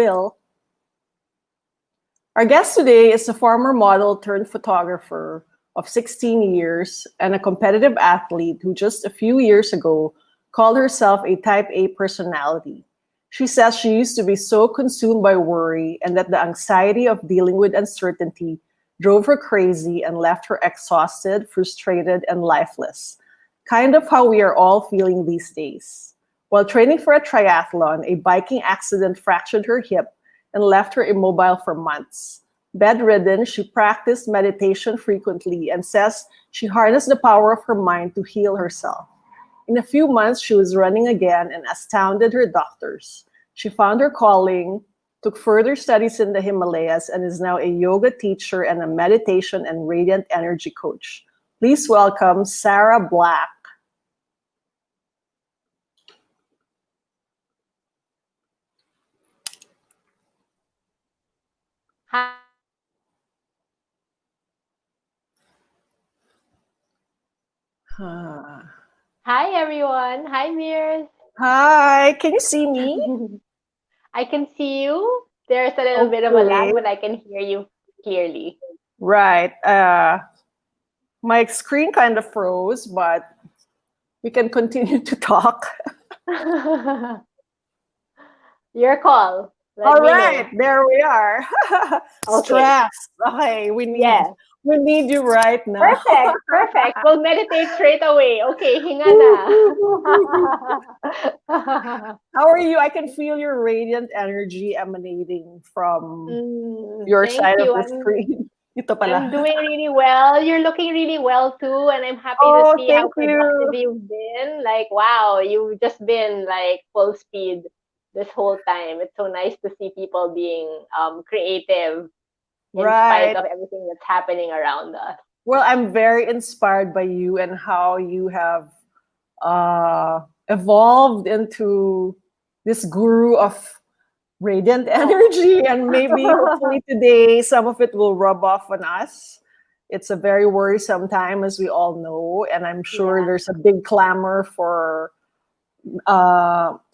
will. Our guest today is a former model turned photographer of 16 years and a competitive athlete who just a few years ago called herself a type A personality. She says she used to be so consumed by worry and that the anxiety of dealing with uncertainty drove her crazy and left her exhausted, frustrated, and lifeless. Kind of how we are all feeling these days. While training for a triathlon, a biking accident fractured her hip and left her immobile for months. Bedridden, she practiced meditation frequently and says she harnessed the power of her mind to heal herself. In a few months, she was running again and astounded her doctors. She found her calling, took further studies in the Himalayas, and is now a yoga teacher and a meditation and radiant energy coach. Please welcome Sara Black. Hi. Hi, everyone. Hi, Myrz. Hi, can you see me? I can see you. There's a little bit of a lag, but I can hear you clearly. Right. My screen kind of froze, but we can continue to talk. Your call. All right, there we are. Stress. Okay, we need you right now. Perfect. We'll meditate straight away. Okay, hinga na. How are you? I can feel your radiant energy emanating from your side of the screen. I'm doing really well. You're looking really well too, and I'm happy to see how productive you've been. Like, wow, you've just been like full speed this whole time. It's so nice to see people being creative in spite of everything that's happening around us. Well, I'm very inspired by you and how you have evolved into this guru of radiant energy, and maybe hopefully today some of it will rub off on us. It's a very worrisome time, as we all know, and I'm sure there's a big clamor for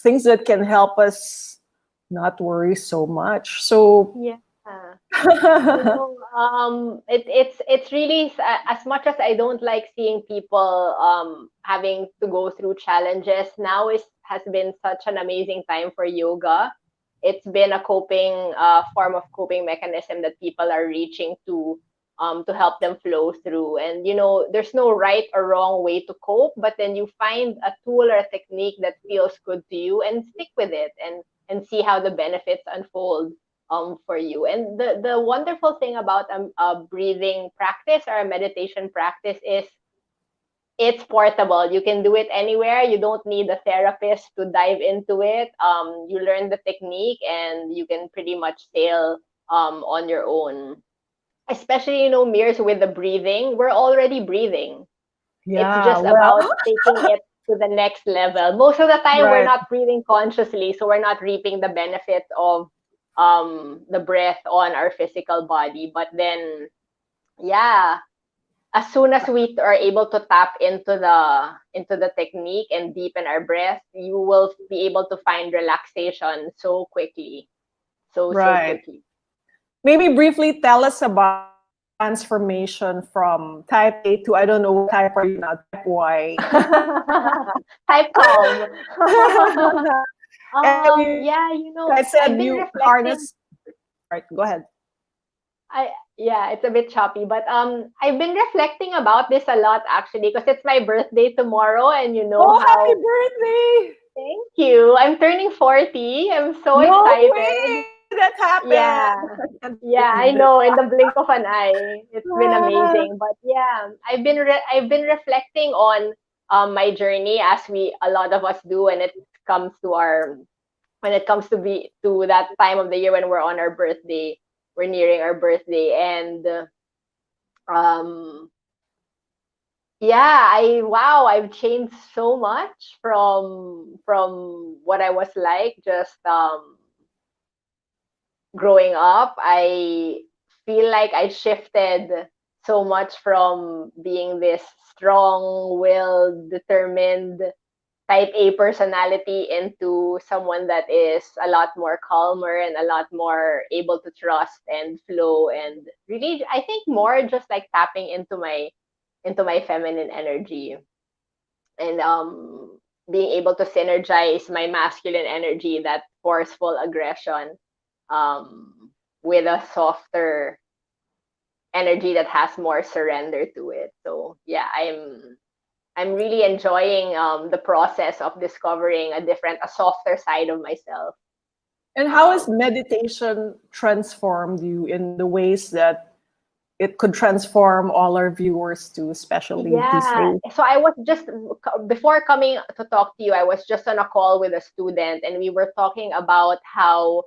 things that can help us not worry so much. So it's really, as much as I don't like seeing people having to go through challenges, now has been such an amazing time for yoga. It's been a coping form of coping mechanism that people are reaching to help them flow through. And there's no right or wrong way to cope, but then you find a tool or a technique that feels good to you and stick with it and see how the benefits unfold for you. And the wonderful thing about a breathing practice or a meditation practice is it's portable. You can do it anywhere. You don't need a therapist to dive into it. You learn the technique and you can pretty much sail on your own. Especially, Myrz, with the breathing, we're already breathing. It's just about taking it to the next level. Most of the time, we're not breathing consciously, so we're not reaping the benefits of the breath on our physical body. But then, as soon as we are able to tap into the technique and deepen our breath, you will be able to find relaxation so quickly. So quickly. Maybe briefly tell us about transformation from type A to, I don't know, what type are you now? Type Y. Type calm. I said you harness. Right, go ahead. It's a bit choppy, but I've been reflecting about this a lot actually, because it's my birthday tomorrow, and happy birthday! Thank you. I'm turning 40. I'm so excited. Way that happened. Yeah, I know. In the blink of an eye, it's been amazing. But I've been reflecting on my journey, as a lot of us do when it comes to that time of the year when we're on our birthday. We're nearing our birthday, and I've changed so much from what I was like just growing up. I feel like I shifted so much from being this strong-willed, determined type A personality into someone that is a lot more calmer and a lot more able to trust and flow, and really, I think more just like tapping into my feminine energy, and being able to synergize my masculine energy, that forceful aggression, with a softer energy that has more surrender to it. So yeah, I'm really enjoying the process of discovering a softer side of myself. And how has meditation transformed you in the ways that it could transform all our viewers too, especially these Yeah. days? So I was just, before coming to talk to you, I was just on a call with a student, and we were talking about how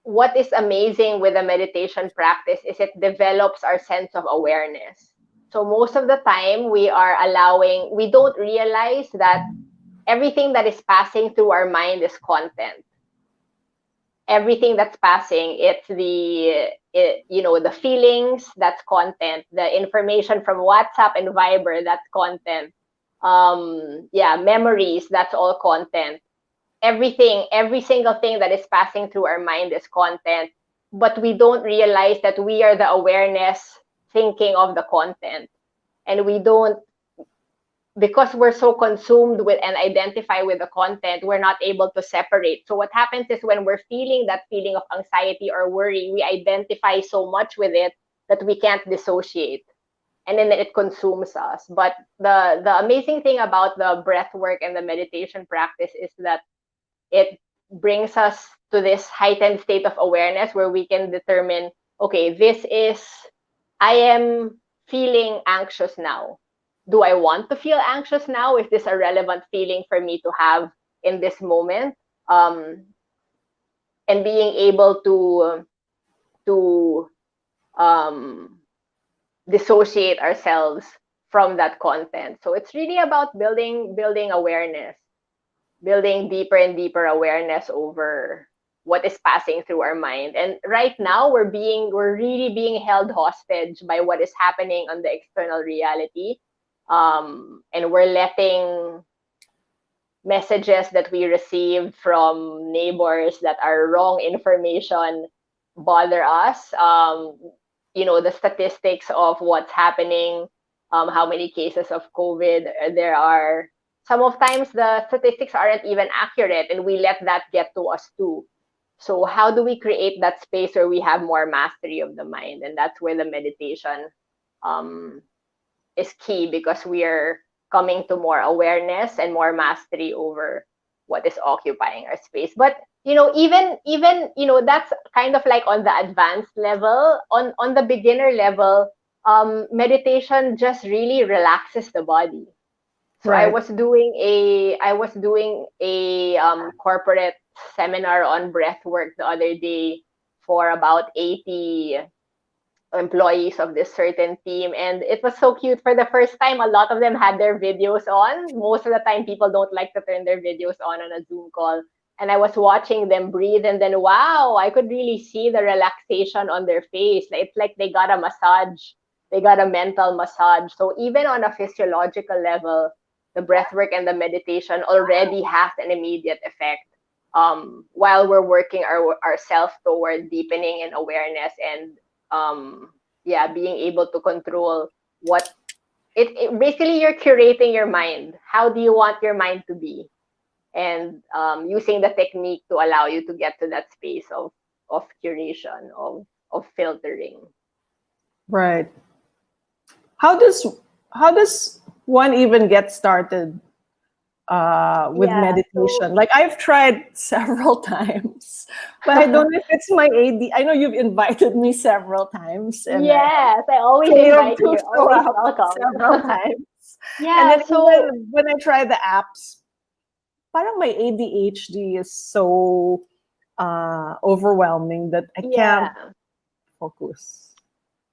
what is amazing with a meditation practice is it develops our sense of awareness. So most of the time we don't realize that everything that is passing through our mind is content. Everything that's passing, the feelings, that's content. The information from WhatsApp and Viber, that's content. Memories, that's all content. Everything, every single thing that is passing through our mind is content, but we don't realize that we are the awareness thinking of the content, and we don't, because we're so consumed with and identify with the content, we're not able to separate. So what happens is when we're feeling that feeling of anxiety or worry, we identify so much with it that we can't dissociate, and then it consumes us. But the amazing thing about the breath work and the meditation practice is that it brings us to this heightened state of awareness where we can determine, okay, I am feeling anxious now. Do I want to feel anxious now? Is this a relevant feeling for me to have in this moment? And being able to dissociate ourselves from that content. So it's really about building awareness, building deeper and deeper awareness over what is passing through our mind. And right now we're really being held hostage by what is happening on the external reality. And we're letting messages that we receive from neighbors that are wrong information bother us. The statistics of what's happening, how many cases of COVID there are. Some of times the statistics aren't even accurate, and we let that get to us too. So how do we create that space where we have more mastery of the mind? And that's where the meditation is key, because we are coming to more awareness and more mastery over what is occupying our space. But even that's kind of like on the advanced level. On the beginner level, meditation just really relaxes the body. So I Right. was doing a corporate seminar on breath work the other day for about 80 employees of this certain team, and it was so cute. For the first time, a lot of them had their videos on. Most of the time people don't like to turn their videos on a Zoom call, and I was watching them breathe, and then wow, I could really see the relaxation on their face. It's like they got a massage, they got a mental massage. So even on a physiological level, the breath work and the meditation already has an immediate effect, while we're working ourselves toward deepening in awareness and being able to control what it basically, you're curating your mind. How do you want your mind to be? And using the technique to allow you to get to that space of curation, of filtering. Right. How does one even get started with Yeah. So meditation? Like I've tried several times, but I don't know if it's my AD. I know you've invited me several times, and I yes, I always failed invite to you. show Always up several welcome. times. And Yeah. then So even when I try the apps, parang my ADHD is so overwhelming that I can't yeah. focus.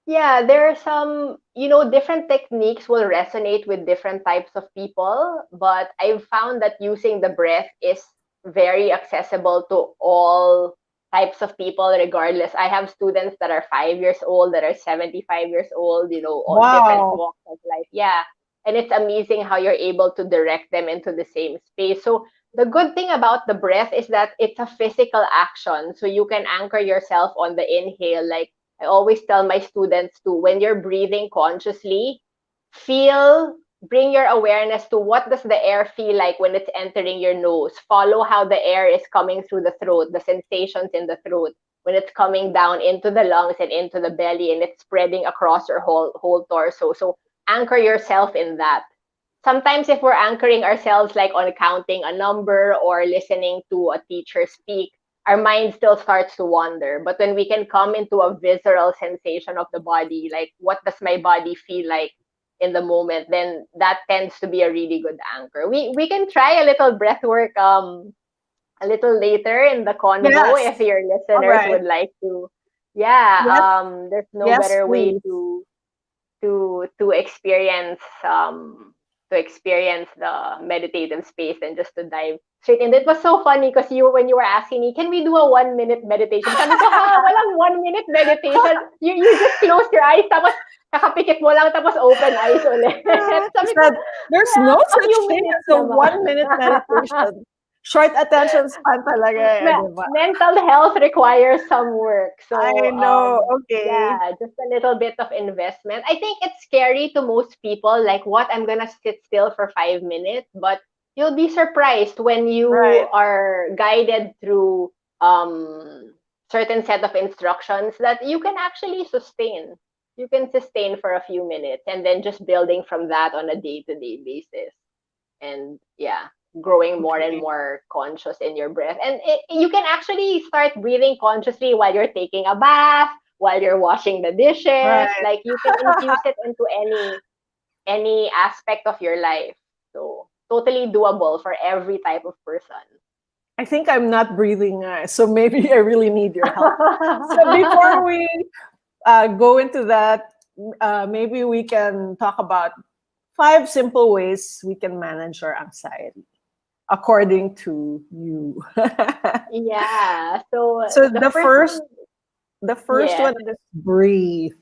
Yeah, there are some, different techniques will resonate with different types of people, but I've found that using the breath is very accessible to all types of people, regardless. I have students that are 5 years old, that are 75 years old, all different Wow. walks of life. Yeah. And it's amazing how you're able to direct them into the same space. So the good thing about the breath is that it's a physical action. So you can anchor yourself on the inhale. Like I always tell my students to, when you're breathing consciously, feel, bring your awareness to what does the air feel like when it's entering your nose. Follow how the air is coming through the throat, the sensations in the throat when it's coming down into the lungs and into the belly, and it's spreading across your whole torso. So anchor yourself in that. Sometimes if we're anchoring ourselves like on counting a number or listening to a teacher speak, our mind still starts to wander. But when we can come into a visceral sensation of the body, like what does my body feel like in the moment, then that tends to be a really good anchor. We can try a little breath work a little later in the convo Yes. if your All listeners right. would like to. Yeah, Yes. there's no Yes, better way please. to experience the meditative space and just to dive straight in. It was so funny because you, when you were asking me, can we do a 1 minute meditation? Sabi ko, ha, walang 1 minute meditation. You just close your eyes, tapos kakapikit mo lang, tapos open eyes ulit. She Sabi ko, said, there's "Well, no a such few thing minutes as a naman." 1 minute meditation. Short attention span talaga eh, di ba? Mental health requires some work. I So, know. Okay. yeah, just a little bit of investment. I think it's scary to most people, like, what, I'm gonna sit still for 5 minutes, but you'll be surprised when you Right. are guided through certain set of instructions that you can actually sustain. You can sustain for a few minutes and then just building from that on a day-to-day basis. And yeah, growing more and Okay. more conscious in your breath. And you can actually start breathing consciously while you're taking a bath, while you're washing the dishes. Right. Like you can infuse it into any aspect of your life. So totally doable for every type of person. I think I'm not breathing, so maybe I really need your help. So before we go into that, maybe we can talk about 5 simple ways we can manage our anxiety according to you. Yeah. So So the the first first one, the first yes, one is breathe.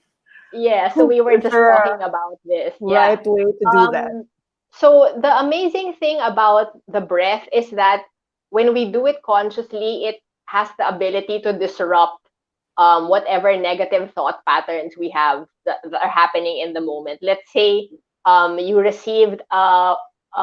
yeah. So we were Is just there a talking about this. Yeah. right way to do that? Um, so the amazing thing about the breath is that when we do it consciously, it has the ability to disrupt whatever negative thought patterns we have that are happening in the moment. Let's say you received a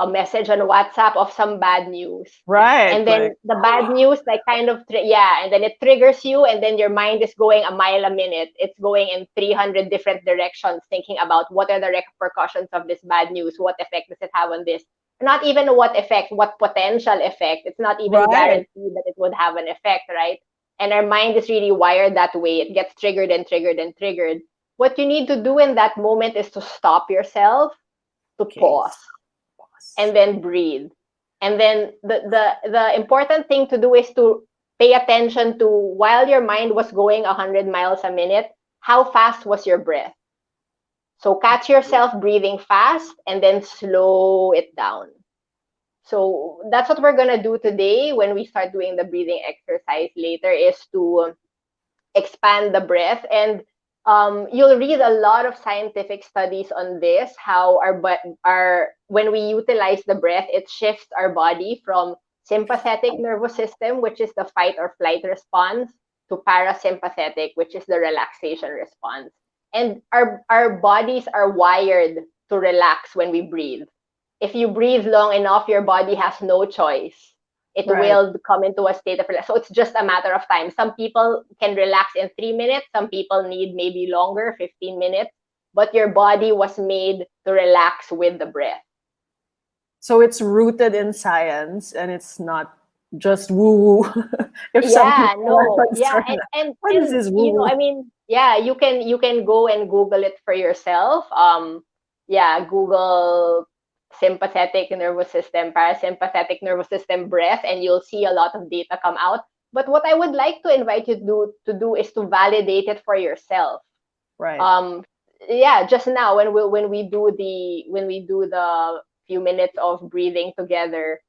message on WhatsApp of some bad news. Right, And like then the bad news, like kind of, yeah, and then it triggers you, and then your mind is going a mile a minute. It's going in 300 different directions, thinking about what are the repercussions of this bad news? What effect does it have on this? Not even what effect, what potential effect. It's not even right. guaranteed that it would have an effect, right? And our mind is really wired that way. It gets triggered and triggered and triggered. What you need to do in that moment is to stop yourself, to Okay. pause, Pause. and then breathe. And then the important thing to do is to pay attention to, while your mind was going 100 miles a minute, how fast was your breath? So catch yourself breathing fast and then slow it down. So that's what we're going to do today when we start doing the breathing exercise later, is to expand the breath. And you'll read a lot of scientific studies on this, how our when we utilize the breath, it shifts our body from sympathetic nervous system, which is the fight or flight response, to parasympathetic, which is the relaxation response. And our bodies are wired to relax when we breathe. If you breathe long enough, your body has no choice. It Right. will come into a state of relax. So it's just a matter of time. Some people can relax in 3 minutes. Some people need maybe longer, 15 minutes. But your body was made to relax with the breath. So it's rooted in science and it's not just woo woo. If some Yeah, people no, are yeah, concerned, what is and this woo I woo? mean, yeah, you can go and Google it for yourself. Yeah, Google sympathetic nervous system, parasympathetic nervous system breath, and you'll see a lot of data come out. But what I would like to invite you to do is to validate it for yourself. Right. um yeah, just now when we do the few minutes of breathing together,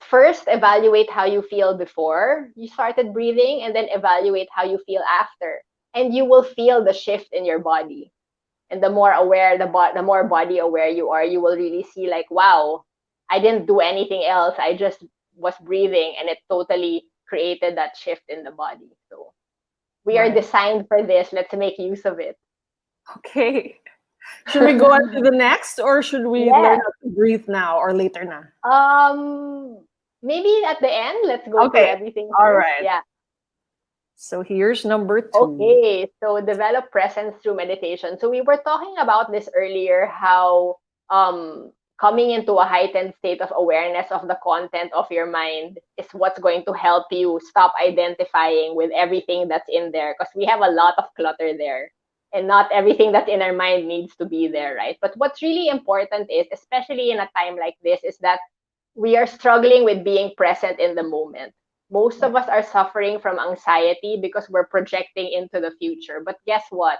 first evaluate how you feel before you started breathing, and then evaluate how you feel after, and you will feel the shift in your body. And the more aware, the more body aware you are, you will really see like, wow, I didn't do anything else. I just was breathing, and it totally created that shift in the body. So we are Right. designed for this. Let's make use of it. Okay. Should we go on to the next, or should we learn Yes. how to breathe now or later now? Maybe at the end, let's go through Okay. everything All first. right. Yeah. So here's number 2. Okay, so develop presence through meditation. So we were talking about this earlier, how coming into a heightened state of awareness of the content of your mind is what's going to help you stop identifying with everything that's in there, because we have a lot of clutter there, and not everything that's in our mind needs to be there, right? But what's really important is, especially in a time like this, is that we are struggling with being present in the moment. Most of us are suffering from anxiety because we're projecting into the future. But guess what?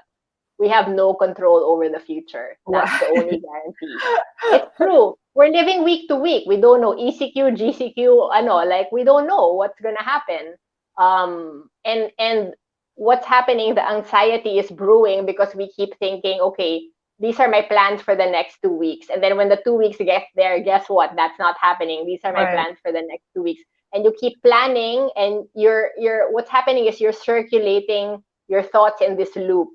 We have no control over the future. That's the only guarantee. It's true. We're living week to week. We don't know ECQ, GCQ, like we don't know what's gonna happen. And what's happening, the anxiety is brewing because we keep thinking, okay, these are my plans for the next 2 weeks. And then when the 2 weeks get there, guess what? That's not happening. These are my Right. plans for the next 2 weeks. And you keep planning, and you're what's happening is you're circulating your thoughts in this loop.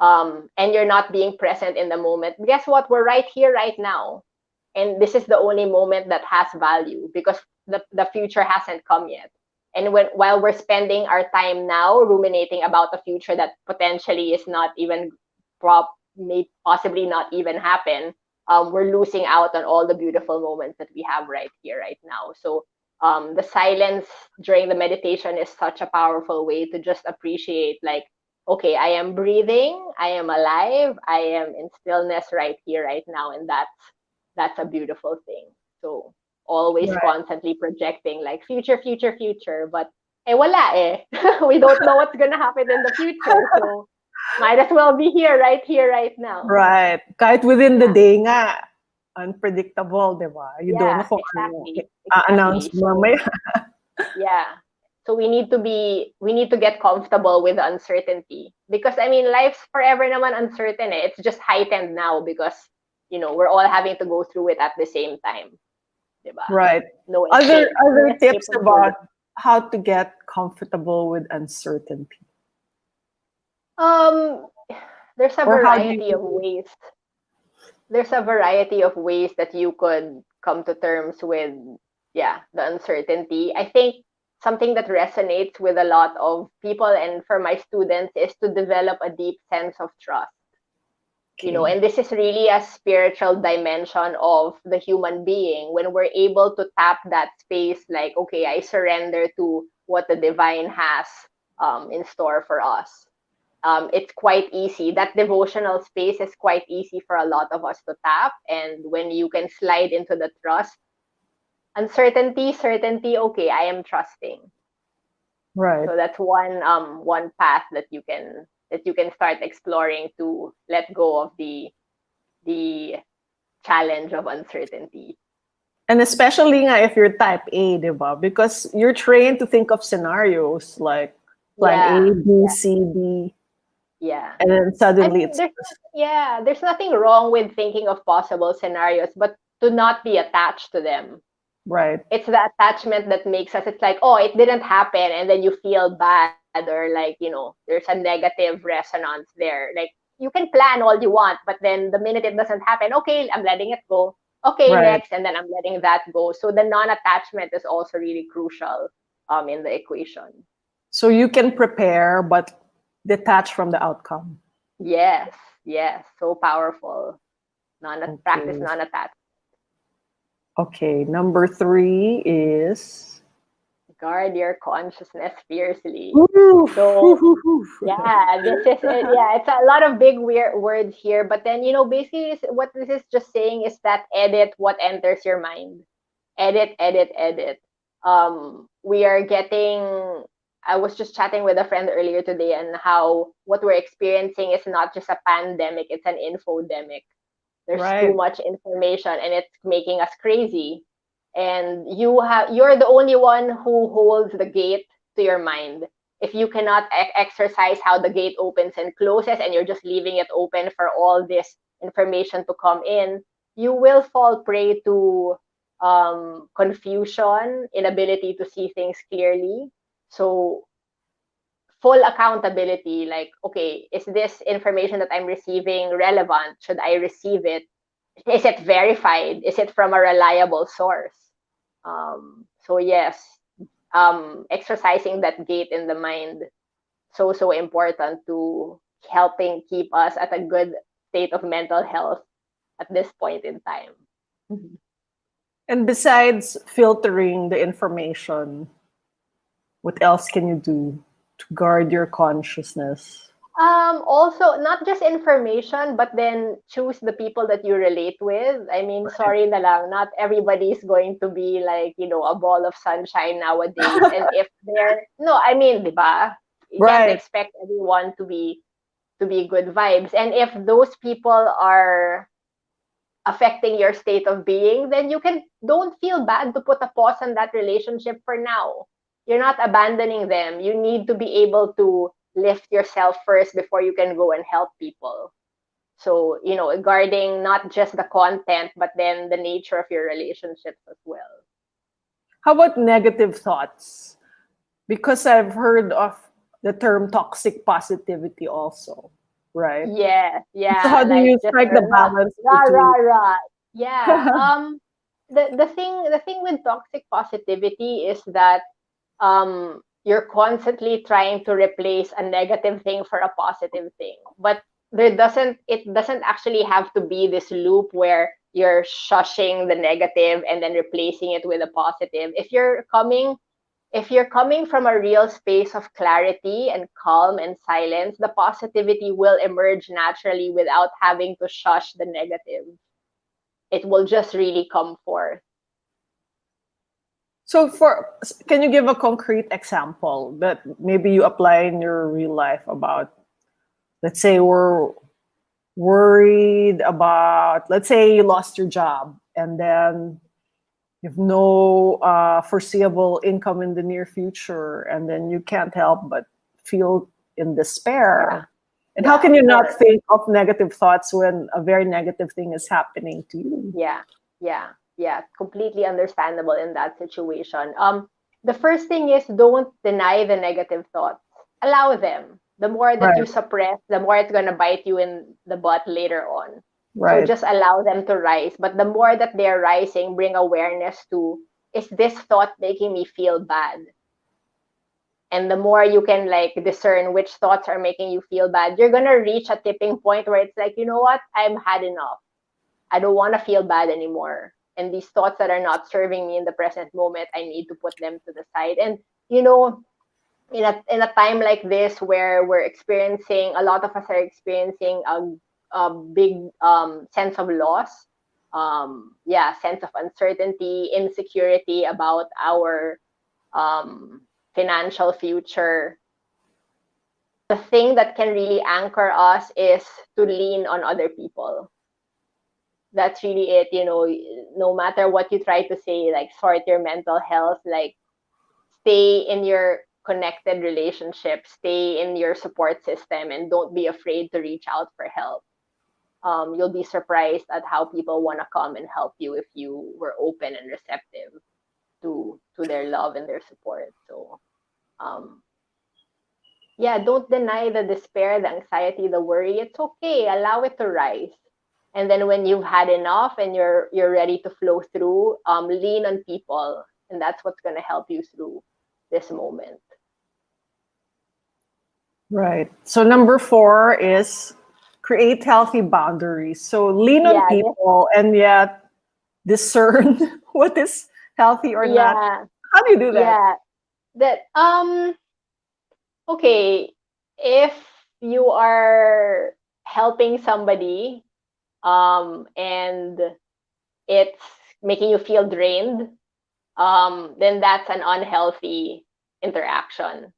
And you're not being present in the moment. Guess what? We're right here, right now. And this is the only moment that has value, because the future hasn't come yet. And while we're spending our time now ruminating about the future that potentially is not even may possibly not even happen, we're losing out on all the beautiful moments that we have right here, right now. So the silence during the meditation is such a powerful way to just appreciate, like, okay, I am breathing, I am alive, I am in stillness right here, right now, and that's a beautiful thing. So always Right. constantly projecting like future, future, future, but wala eh. We don't know what's gonna happen in the future, so might as well be here, right now. Right. Kahit within the Yeah, day nga, unpredictable, di ba? You don't know yeah, kung ano exactly, announce exactly. So mamaya. yeah. So we need to get comfortable with the uncertainty, because I mean, life's forever naman uncertain eh. It's just heightened now because we're all having to go through it at the same time, diba? Right. No Other escape, no other escape tips from truth. about how to get comfortable with uncertainty. Um, there's a Or how do variety of you ways. There's a variety of ways that you could come to terms with, yeah, the uncertainty. I think something that resonates with a lot of people and for my students is to develop a deep sense of trust. okay. And this is really a spiritual dimension of the human being, when we're able to tap that space, like, okay, I surrender to what the divine has in store for us. It's quite easy. That devotional space is quite easy for a lot of us to tap. And when you can slide into the trust, uncertainty, certainty, okay, I am trusting. Right. So that's one path that you can start exploring to let go of the challenge of uncertainty. And especially nga if you're type A, di ba? Because you're trained to think of scenarios like plan Yeah, A, B, C, D, yeah. and then I suddenly mean, it's there's nothing wrong with thinking of possible scenarios, but to not be attached to them. right. It's the attachment that makes us, it's like, oh, it didn't happen, and then you feel bad, or like, there's a negative resonance there. Like, you can plan all you want, but then the minute it doesn't happen, okay, I'm letting it go. Okay, Right. next, and then I'm letting that go. So the non-attachment is also really crucial in the equation. So you can prepare but detach from the outcome. Yes, yes, so powerful. Practice Okay. non-attachment. Okay. Number 3 is Guard your consciousness fiercely. Ooh. So yeah, this is it. Yeah, it's a lot of big weird words here, but then basically what this is just saying is that edit what enters your mind. Edit, edit, edit. We are getting. I was just chatting with a friend earlier today, and how what we're experiencing is not just a pandemic; it's an infodemic. There's too Right. much information, and it's making us crazy. And you're the only one who holds the gate to your mind. if you cannot exercise how the gate opens and closes, and you're just leaving it open for all this information to come in, you will fall prey to confusion, inability to see things clearly. So full accountability, like, okay, is this information that I'm receiving relevant? Should I receive it? Is it verified? Is it from a reliable source? So yes, exercising that gate in the mind, so important to helping keep us at a good state of mental health at this point in time. And besides filtering the information, what else can you do to guard your consciousness? Also, not just information, but then choose the people that you relate with. I mean, sorry na lang, not everybody is going to be like, a ball of sunshine nowadays. And if they're, no, I mean, diba? You can't Right. expect everyone to be good vibes. And if those people are affecting your state of being, then don't feel bad to put a pause on that relationship for now. You're not abandoning them. You need to be able to lift yourself first before you can go and help people. So, guarding not just the content, but then the nature of your relationships as well. How about negative thoughts? Because I've heard of the term toxic positivity also, right? Yeah, So how do like you just strike the balance rah, between? rah, rah. Yeah. The thing with toxic positivity is that you're constantly trying to replace a negative thing for a positive thing, but it doesn't actually have to be this loop where you're shushing the negative and then replacing it with a positive. If you're coming from a real space of clarity and calm and silence, the positivity will emerge naturally without having to shush the negative. It will just really come forth. So can you give a concrete example that maybe you apply in your real life about, let's say we're worried about, let's say you lost your job and then you have no foreseeable income in the near future, and then you can't help but feel in despair. Yeah. And how can you of not course. think of negative thoughts when a very negative thing is happening to you? Yeah, completely understandable in that situation. The first thing is, don't deny the negative thoughts. Allow them. The more that you Right, suppress, the more it's going to bite you in the butt later on. So right. just allow them to rise. But the more that they're rising, bring awareness to, is this thought making me feel bad? And the more you can like discern which thoughts are making you feel bad, you're going to reach a tipping point where it's like, you know what? I've had enough. I don't want to feel bad anymore. And these thoughts that are not serving me in the present moment, I need to put them to the side. And in a time like this where a lot of us are experiencing a big sense of loss, sense of uncertainty, insecurity about our financial future. The thing that can really anchor us is to lean on other people. That's really it. No matter what you try to say, like sort your mental health, like stay in your connected relationship, stay in your support system, and don't be afraid to reach out for help. You'll be surprised at how people want to come and help you if you were open and receptive to their love and their support. So don't deny the despair, the anxiety, the worry. It's okay. Allow it to rise. And then when you've had enough and you're ready to flow through, lean on people, and that's what's going to help you through this moment. Right. So number 4 is create healthy boundaries. So lean on people and yet discern what is healthy or not. How do you do that? Yeah. Okay, if you are helping somebody and it's making you feel drained, then that's an unhealthy interaction.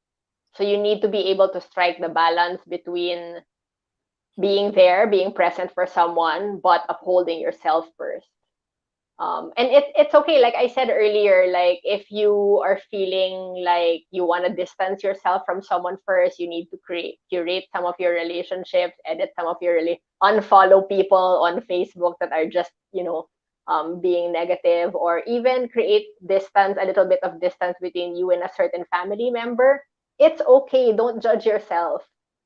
So you need to be able to strike the balance between being there, being present for someone, but upholding yourself first. And it's okay. Like I said earlier, like if you are feeling like you want to distance yourself from someone first, you need to curate some of your relationships, edit some of your unfollow people on Facebook that are just, being negative, or even create distance, a little bit of distance between you and a certain family member. It's okay. Don't judge yourself.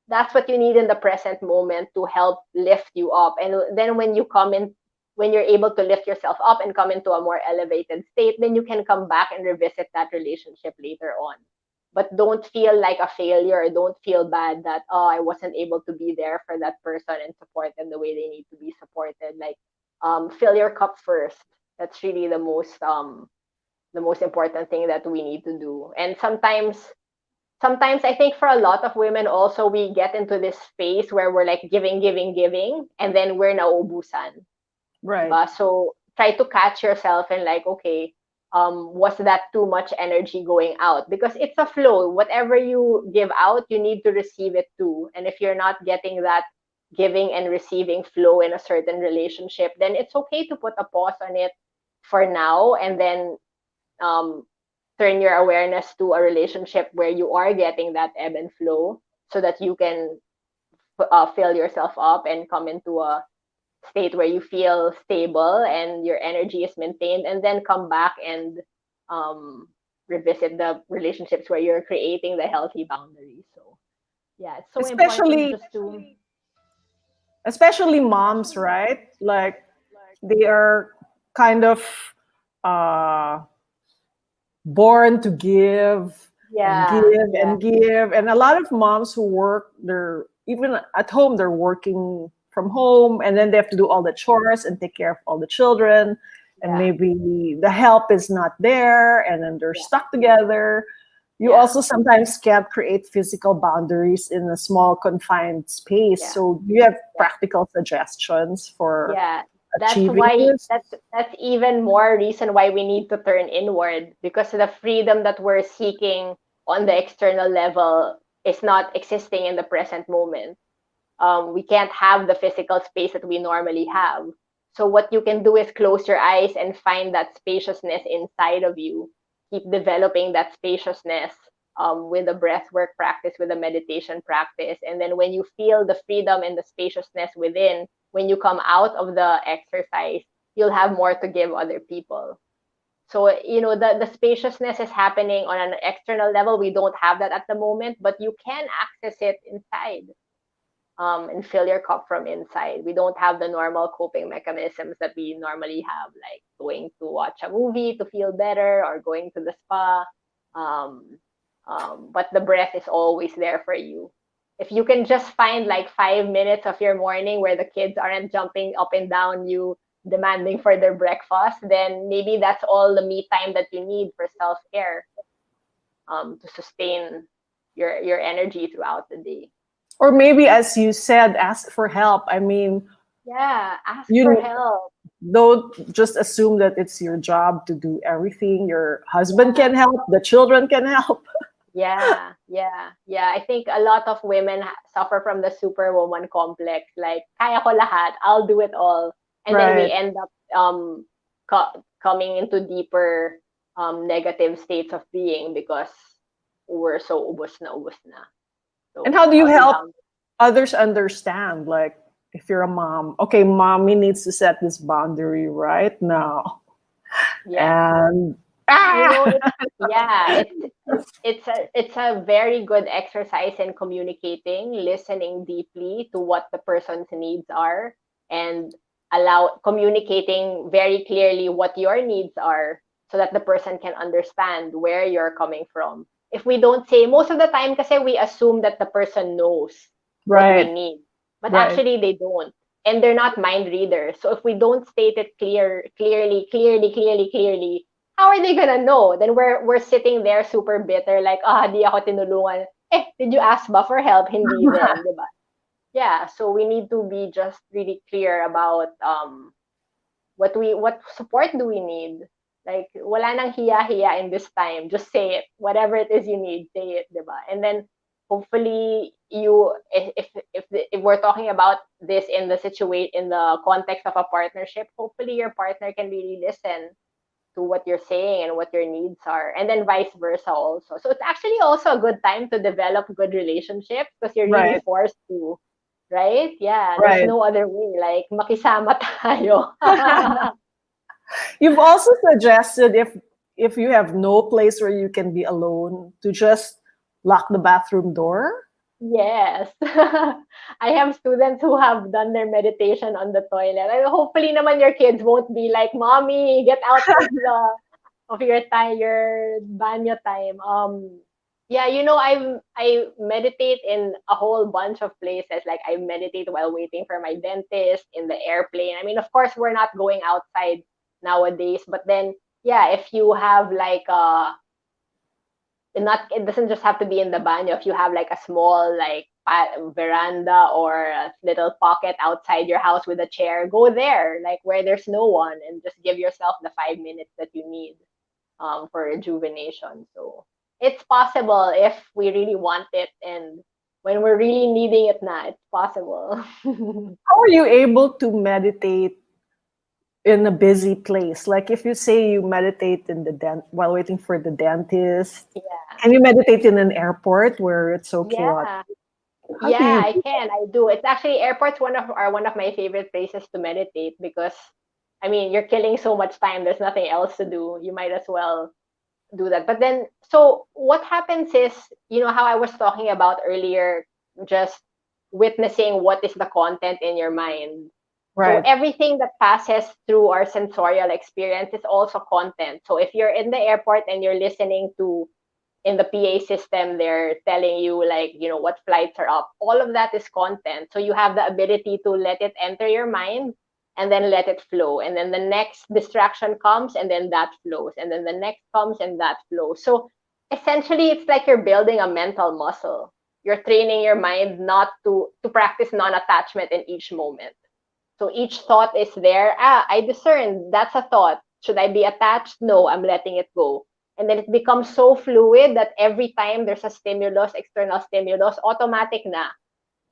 That's what you need in the present moment to help lift you up. And then when you're able to lift yourself up and come into a more elevated state, then you can come back and revisit that relationship later on. But don't feel like a failure. Don't feel bad that, oh, I wasn't able to be there for that person and support them the way they need to be supported. Like, fill your cup first. That's really the most important thing that we need to do. And sometimes I think for a lot of women also, we get into this space where we're like giving, giving, giving, and then we're nauubusan. Right. Diba? So try to catch yourself and like, okay, was that too much energy going out? Because it's a flow. Whatever you give out, you need to receive it too. And if you're not getting that giving and receiving flow in a certain relationship, then it's okay to put a pause on it for now, and then um, turn your awareness to a relationship where you are getting that ebb and flow, so that you can fill yourself up and come into a state where you feel stable and your energy is maintained, and then come back and um, revisit the relationships where you're creating the healthy boundaries. So yeah, it's so important Especially just to, especially moms, right? Like they are kind of uh born to give and give yeah, yeah, and give. And a lot of moms who work, they're even at home, they're working from home, and then they have to do all the chores and take care of all the children. And yeah, maybe the help is not there, and then they're yeah, stuck together. You yeah, also sometimes can't create physical boundaries in a small confined space. yeah, So do you have yeah. practical suggestions for Yeah, that's achieving why this? that's even more reason why we need to turn inward, because the freedom that we're seeking on the external level is not existing in the present moment. We can't have the physical space that we normally have. So what you can do is close your eyes and find that spaciousness inside of you. Keep developing that spaciousness with the breath work practice, with the meditation practice. And then when you feel the freedom and the spaciousness within, when you come out of the exercise, you'll have more to give other people. So, the spaciousness is happening on an external level. We don't have that at the moment, but you can access it inside, and fill your cup from inside. We don't have the normal coping mechanisms that we normally have, like going to watch a movie to feel better or going to the spa. Um, but the breath is always there for you. If you can just find like 5 minutes of your morning where the kids aren't jumping up and down you, demanding for their breakfast, then maybe that's all the me time that you need for self care, to sustain your energy throughout the day. Or maybe, as you said, ask for help. I mean, Yeah, ask for you help. don't just assume that it's your job to do everything. Your husband Yeah, can help, the children can help. yeah, yeah, yeah. I think a lot of women suffer from the superwoman complex. Like, kaya ko lahat, I'll do it all. And then we Right. end up coming into deeper negative states of being because we're so ubos na. And So how do you healthy help boundaries. others understand? Like, if you're a mom, okay, mommy needs to set this boundary right now. Yeah. And You know, ah, it's a very good exercise in communicating, listening deeply to what the person's needs are, and allow communicating very clearly what your needs are, so that the person can understand where you're coming from. If we don't say, most of the time kasi we assume that the person knows what we right, need, but right. actually they don't. And they're not mind readers. So if we don't state it clearly, how are they gonna know? Then we're sitting there super bitter, like, di ako tinulungan. Did you ask ba for help? Hindi din, di ba? Yeah, so we need to be just really clear about what support do we need. Like, wala nang hiya-hiya in this time. Just say it. Whatever it is you need, say it, di ba? And then hopefully if we're talking about this in the context of a partnership, hopefully your partner can really listen to what you're saying and what your needs are, and then vice versa also. So it's actually also a good time to develop good relationships because you're really Right. forced to, right? Yeah, there's Right. no other way. Like makisama tayo. You've also suggested if you have no place where you can be alone, to just lock the bathroom door. Yes. I have students who have done their meditation on the toilet. And hopefully naman your kids won't be like, "Mommy, get out of your time, your banyo time." Yeah, I meditate in a whole bunch of places. Like I meditate while waiting for my dentist, in the airplane. I mean, of course we're not going outside nowadays, but then yeah, if you have like it doesn't just have to be in the banyo. If you have like a small like veranda or a little pocket outside your house with a chair, go there, like where there's no one, and just give yourself the 5 minutes that you need for rejuvenation. So it's possible if we really want it, and when we're really needing it now, it's possible. How are you able to meditate in a busy place? Like if you say you meditate in the while waiting for the dentist, Yeah. can you meditate in an airport where it's so chaotic? Yeah. How do Yeah, you I can. I do. It's actually airports one of my favorite places to meditate because I mean, you're killing so much time. There's nothing else to do. You might as well do that. But then so what happens is, how I was talking about earlier, just witnessing what is the content in your mind. So right? everything that passes through our sensorial experience is also content. So if you're in the airport and you're listening to in the PA system, they're telling you like, what flights are up. All of that is content. So you have the ability to let it enter your mind and then let it flow. And then the next distraction comes and then that flows. And then the next comes and that flows. So essentially it's like you're building a mental muscle. You're training your mind not to practice non-attachment in each moment. So each thought is there. I discern that's a thought. Should I be attached? No, I'm letting it go. And then it becomes so fluid that every time there's a stimulus, external stimulus, automatic na.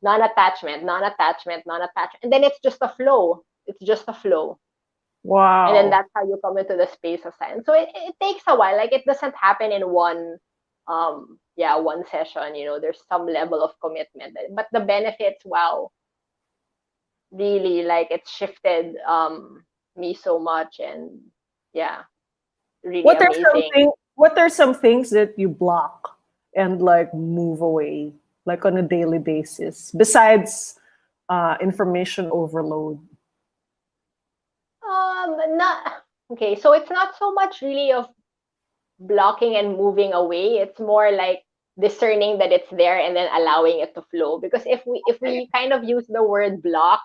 Non-attachment, non-attachment, non-attachment. And then it's just a flow. It's just a flow. And then Wow. that's how you come into the space of silence. So it takes a while. Like it doesn't happen in one session. There's some level of commitment. But the benefits, wow, really like it's shifted me so much, and yeah, really amazing. What are some things that you block and like move away like on a daily basis besides information overload? Not okay. So it's not so much really of blocking and moving away. It's more like discerning that it's there and then allowing it to flow. Because if we kind of use the word block,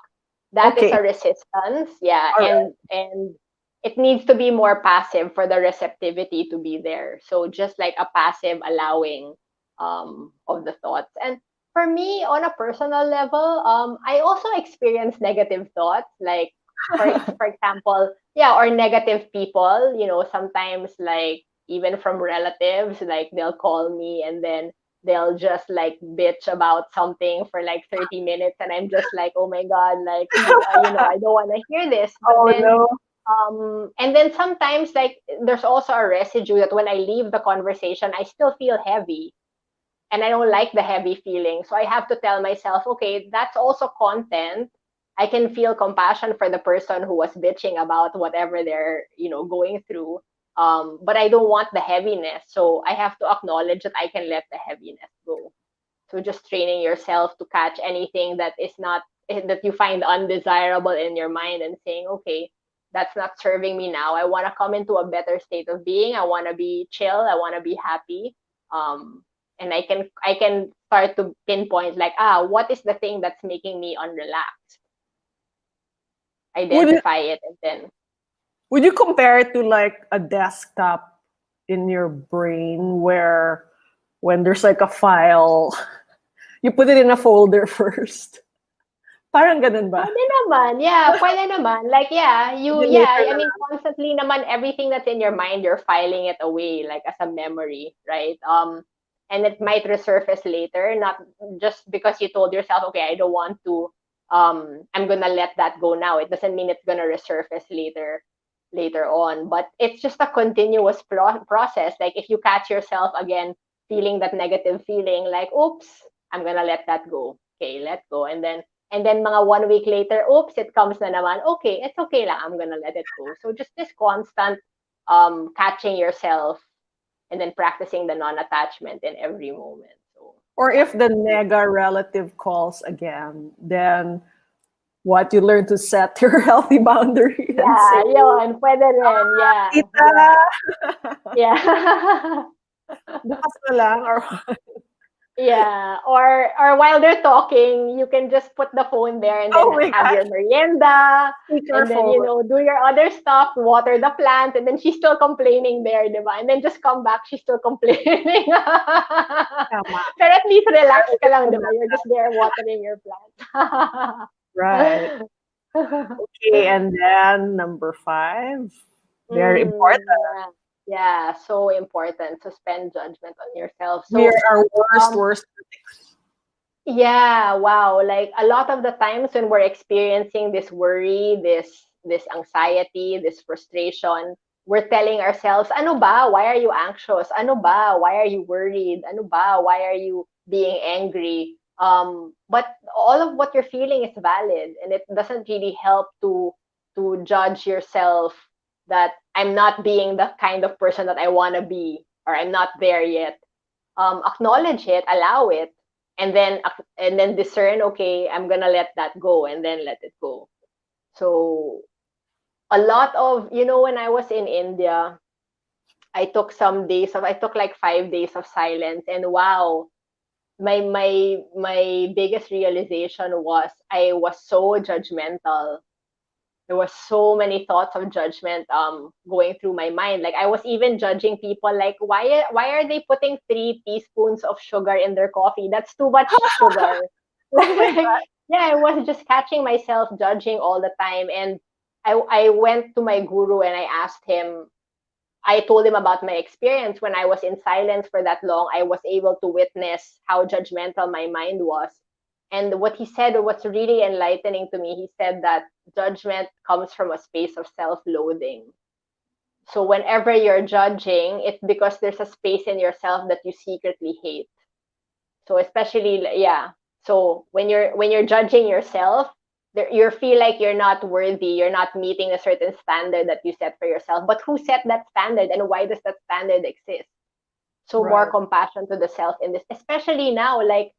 that is Okay. a resistance. Yeah, All right. and it needs to be more passive for the receptivity to be there. So just like a passive allowing of the thoughts. And for me, on a personal level, I also experience negative thoughts, like for example, yeah, or negative people. Sometimes like even from relatives, like they'll call me and then they'll just like bitch about something for like 30 minutes, and I'm just like, oh my god, like I don't want to hear this. But Oh then no. and then sometimes like there's also a residue that when I leave the conversation I still feel heavy, and I don't like the heavy feeling. So I have to tell myself, okay, that's also content. I can feel compassion for the person who was bitching about whatever they're, going through. But I don't want the heaviness. So I have to acknowledge that I can let the heaviness go. So just training yourself to catch anything that is not that you find undesirable in your mind, and saying, okay, that's not serving me now. I want to come into a better state of being. I want to be chill. I want to be happy. And I can start to pinpoint like, what is the thing that's making me unrelaxed? Would you, Identify it, and then would you compare it to like a desktop in your brain where when there's like a file, you put it in a folder first? Parang ganun ba? pwede naman. Yeah, pwede naman. Like, yeah, Then later I na mean, lang. constantly naman, everything that's in your mind, you're filing it away, like, as a memory, right? and it might resurface later, not just because you told yourself, okay, I don't want to, I'm gonna let that go now. It doesn't mean it's gonna resurface later on, but it's just a continuous process. Like if you catch yourself again feeling that negative feeling, like, oops, I'm gonna let that go. Okay, let go. And then mga 1 week later, oops, it comes na naman. Okay, it's okay lang. I'm gonna let it go. So just this constant catching yourself and then practicing the non-attachment in every moment. So Or yeah. if the nega relative calls again, then what you learn to set your healthy boundary and say, Yeah, yun, pwede rin. Yeah, "Tita, yeah. Yeah. bukas na lang," or Yeah, or while they're talking, you can just put the phone there and then oh my have gosh, your merienda, and then speakerphone. do your other stuff, water the plants, and then she's still complaining there, diba? And then just come back, she's still complaining. Tama. Pero at least relax Very ka lang, diba? recommend You're just that. there watering your plants. Right. Okay, and then number 5, very important. Yeah, yeah, so important. Suspend judgment on yourself. We are So, our worst, um, worst. yeah, wow. Like a lot of the times when we're experiencing this worry, this anxiety, this frustration, we're telling ourselves, ano ba? Why are you anxious? Ano ba? Why are you worried? Ano ba? Why are you being angry? But all of what you're feeling is valid, and it doesn't really help to judge yourself that I'm not being the kind of person that I want to be, or I'm not there yet. Acknowledge it, allow it, and then discern, okay, I'm gonna let that go, and then let it go. So a lot of, when I was in India, I took like 5 days of silence, and wow, my biggest realization was I was so judgmental. There was so many thoughts of judgment going through my mind. Like I was even judging people, like why are they putting 3 teaspoons of sugar in their coffee? That's too much sugar. Oh my Like, god. yeah, I was just catching myself judging all the time. And I went to my guru and I asked him, I told him about my experience when I was in silence for that long. I was able to witness how judgmental my mind was. And what he said was really enlightening to me. He said that judgment comes from a space of self loathing. So whenever you're judging, it's because there's a space in yourself that you secretly hate. So especially, yeah. So when you're judging yourself, you feel like you're not worthy, you're not meeting a certain standard that you set for yourself. But who set that standard, and why does that standard exist? So more Right. compassion to the self in this, especially now. Like,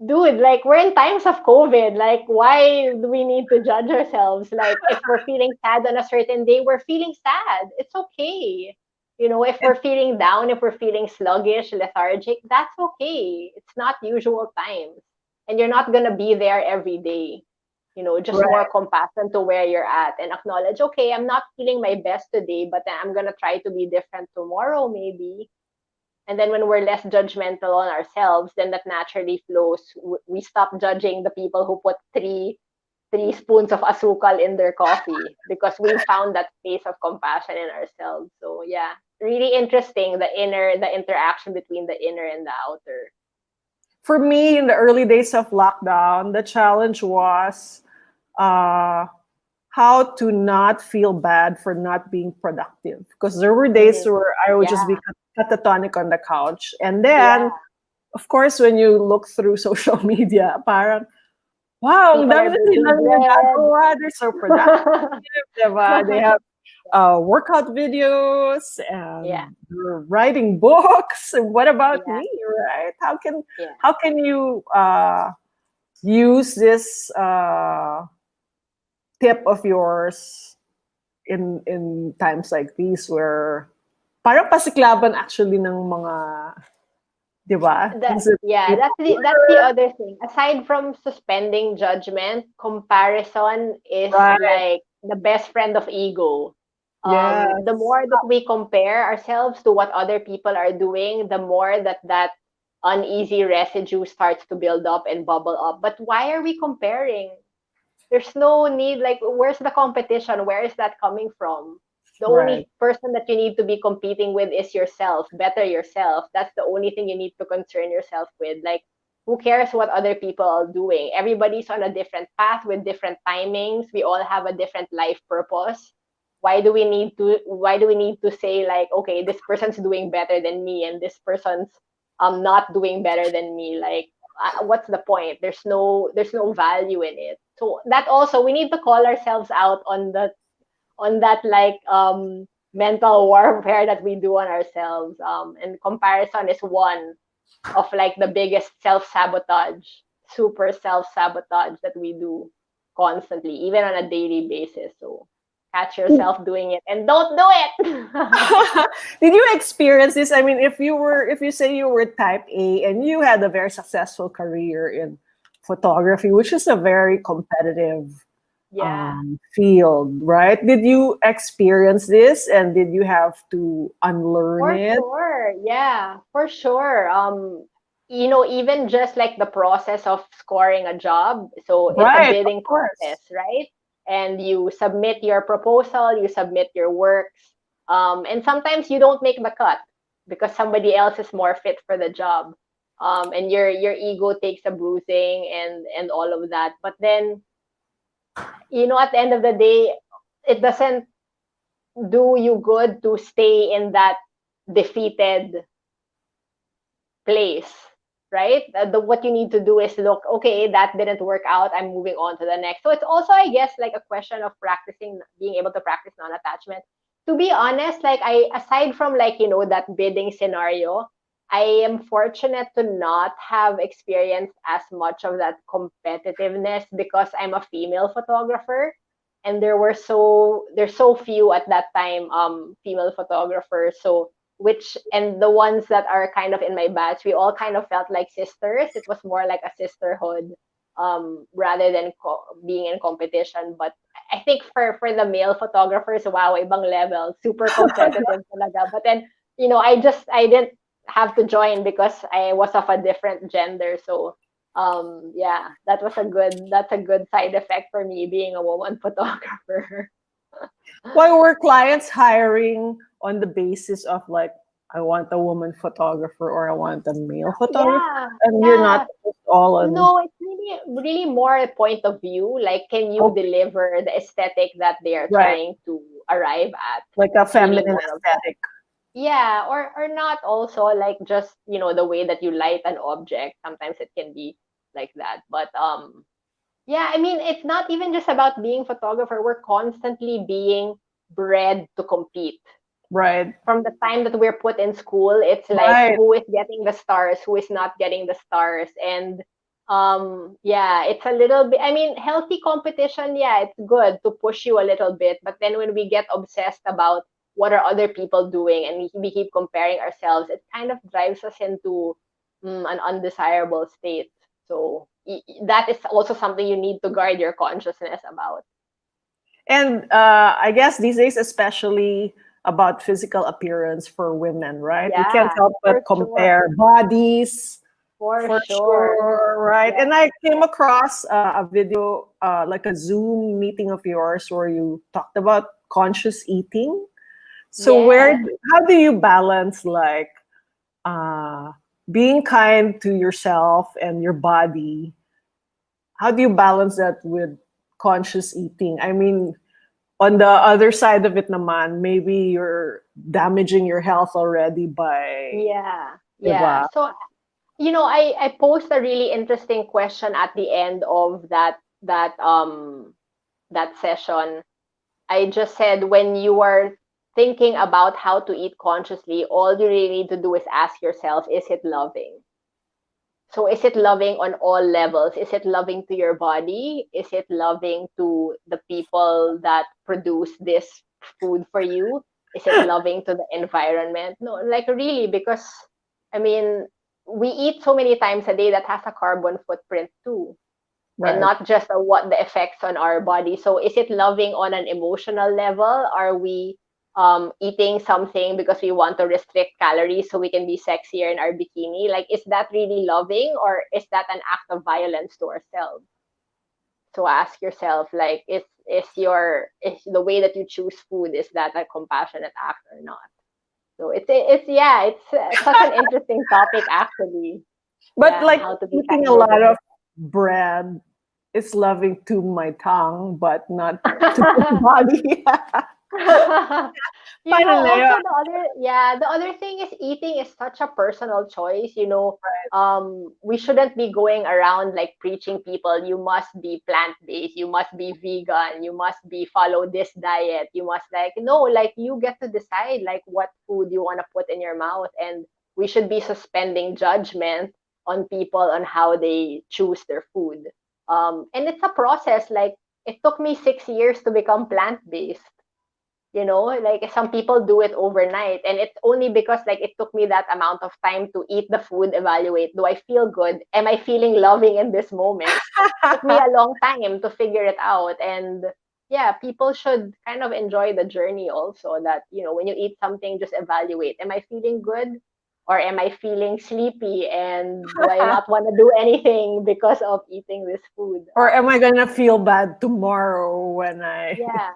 dude, like we're in times of COVID. Like, why do we need to judge ourselves? Like, if we're feeling sad on a certain day, we're feeling sad. It's okay. If And we're feeling down, if we're feeling sluggish, lethargic, that's okay. It's not usual times. And you're not gonna be there every day. Just more right. compassion to where you're at and acknowledge, okay, I'm not feeling my best today, but I'm gonna try to be different tomorrow, maybe. And then when we're less judgmental on ourselves, then that naturally flows. We stop judging the people who put three spoons of asukal in their coffee because we found that space of compassion in ourselves. So yeah, really interesting, the interaction between the inner and the outer. For me, in the early days of lockdown, the challenge was uh, how to not feel bad for not being productive. Because there were days Mm-hmm. where I would just Yeah, be catatonic on the couch. And yeah. then, of course, when you look through social media, parang, wow, ang People dami are na nilang baking bread. nagagawa. They're so productive. Diba? They have workout videos Yeah, and you're writing books. And what about yeah, me, right? How can yeah. how can you use this tip of yours in times like these where parang pasiklaban actually ng mga, di ba? That Things that yeah, people that's the other thing. Aside from suspending judgment, comparison is right. like the best friend of ego. The Yes. more that we compare ourselves to what other people are doing, the more that uneasy residue starts to build up and bubble up. But why are we comparing? There's no need. Like, where's the competition? Where is that coming from? The Right. only person that you need to be competing with is yourself. Better yourself. That's the only thing you need to concern yourself with. Like, who cares what other people are doing? Everybody's on a different path with different timings. We all have a different life purpose. Why do we need to say, like, okay, this person's doing better than me and this person's not doing better than me? Like, what's the point? There's no value in it. So that also, we need to call ourselves out on that, like, mental warfare that we do on ourselves. And comparison is one of, like, the biggest self-sabotage, super self-sabotage that we do constantly, even on a daily basis. So catch yourself doing it and don't do it. Did you experience this? I mean, if you say you were type A and you had a very successful career in photography, which is a very competitive Yeah, field, right? Did you experience this and did you have to unlearn for it? sure. Yeah, for sure. Even just like the process of scoring a job. So it's a Right, of bidding course. process, right? And you submit your proposal, you submit your works, and sometimes you don't make the cut because somebody else is more fit for the job, and your ego takes a bruising and all of that. But then, at the end of the day, it doesn't do you good to stay in that defeated place, right? What you need to do is look, okay, that didn't work out. I'm moving on to the next. So it's also, I guess, like a question of practicing, being able to practice non-attachment. To be honest, like, aside from, like, that bidding scenario, I am fortunate to not have experienced as much of that competitiveness because I'm a female photographer. And there's so few at that time, female photographers. So, and the ones that are kind of in my batch, we all kind of felt like sisters. It was more like a sisterhood, rather than being in competition. But I think for the male photographers, wow, ibang level, super competitive talaga. But then, I didn't have to join because I was of a different gender. So, yeah, that's a good side effect for me being a woman photographer. Why were clients hiring on the basis of like, I want a woman photographer or I want a male photographer? Yeah, And you're not yeah. just all on, No, it's really, really more a point of view. Like, can you oh, deliver the aesthetic that they are right, trying to arrive at? like a It's really feminine more of that. aesthetic. Yeah, or not also, like, just, the way that you light an object. Sometimes it can be like that. But yeah, I mean, it's not even just about being photographer. We're constantly being bred to compete. Right, From the time that we're put in school, it's like, right. who is getting the stars, who is not getting the stars. And yeah, it's a little bit, I mean, healthy competition, yeah, it's good to push you a little bit. But then when we get obsessed about what are other people doing and we keep comparing ourselves, it kind of drives us into an undesirable state. So that is also something you need to guard your consciousness about. And I guess these days, especially about physical appearance for women, right? We can't Yeah, help for but sure. compare bodies For for sure. sure, right? Yeah. And I came across a video, like a Zoom meeting of yours where you talked about conscious eating. So Yes. how do you balance like uh, being kind to yourself and your body? How do you balance that with conscious eating? I mean, on the other side of it naman, maybe you're damaging your health already by, Yeah, yeah. diba? So, I posed a really interesting question at the end of that session. I just said, when you are thinking about how to eat consciously, all you really need to do is ask yourself, is it loving? So is it loving on all levels? Is it loving to your body? Is it loving to the people that produce this food for you? Is it loving to the environment? No, like, really, because I mean, we eat so many times a day that has a carbon footprint too, and Right. not just what the effects on our body. So is it loving on an emotional level? Are we eating something because we want to restrict calories so we can be sexier in our bikini? Like, is that really loving, or is that an act of violence to ourselves? So ask yourself, like, is the way that you choose food, is that a compassionate act or not? So it's such an interesting topic actually. But Yeah, like how to be eating a kinder lot with of bread is loving to my tongue, but not to my it. body. Finally, Also the other thing is eating is such a personal choice. We shouldn't be going around like preaching people, you must be plant-based, you must be vegan, you must be follow this diet, you must like, no, like you get to decide like what food you want to put in your mouth, and we should be suspending judgment on people on how they choose their food. And it's a process. Like, it took me 6 years to become plant-based. Like some people do it overnight, and it's only because like it took me that amount of time to eat the food, evaluate, do I feel good, am I feeling loving in this moment. Took me a long time to figure it out. And yeah, people should kind of enjoy the journey also, that when you eat something, just evaluate, am I feeling good, or am I feeling sleepy, and do I not want to do anything because of eating this food. or am I gonna feel bad tomorrow when I Yeah,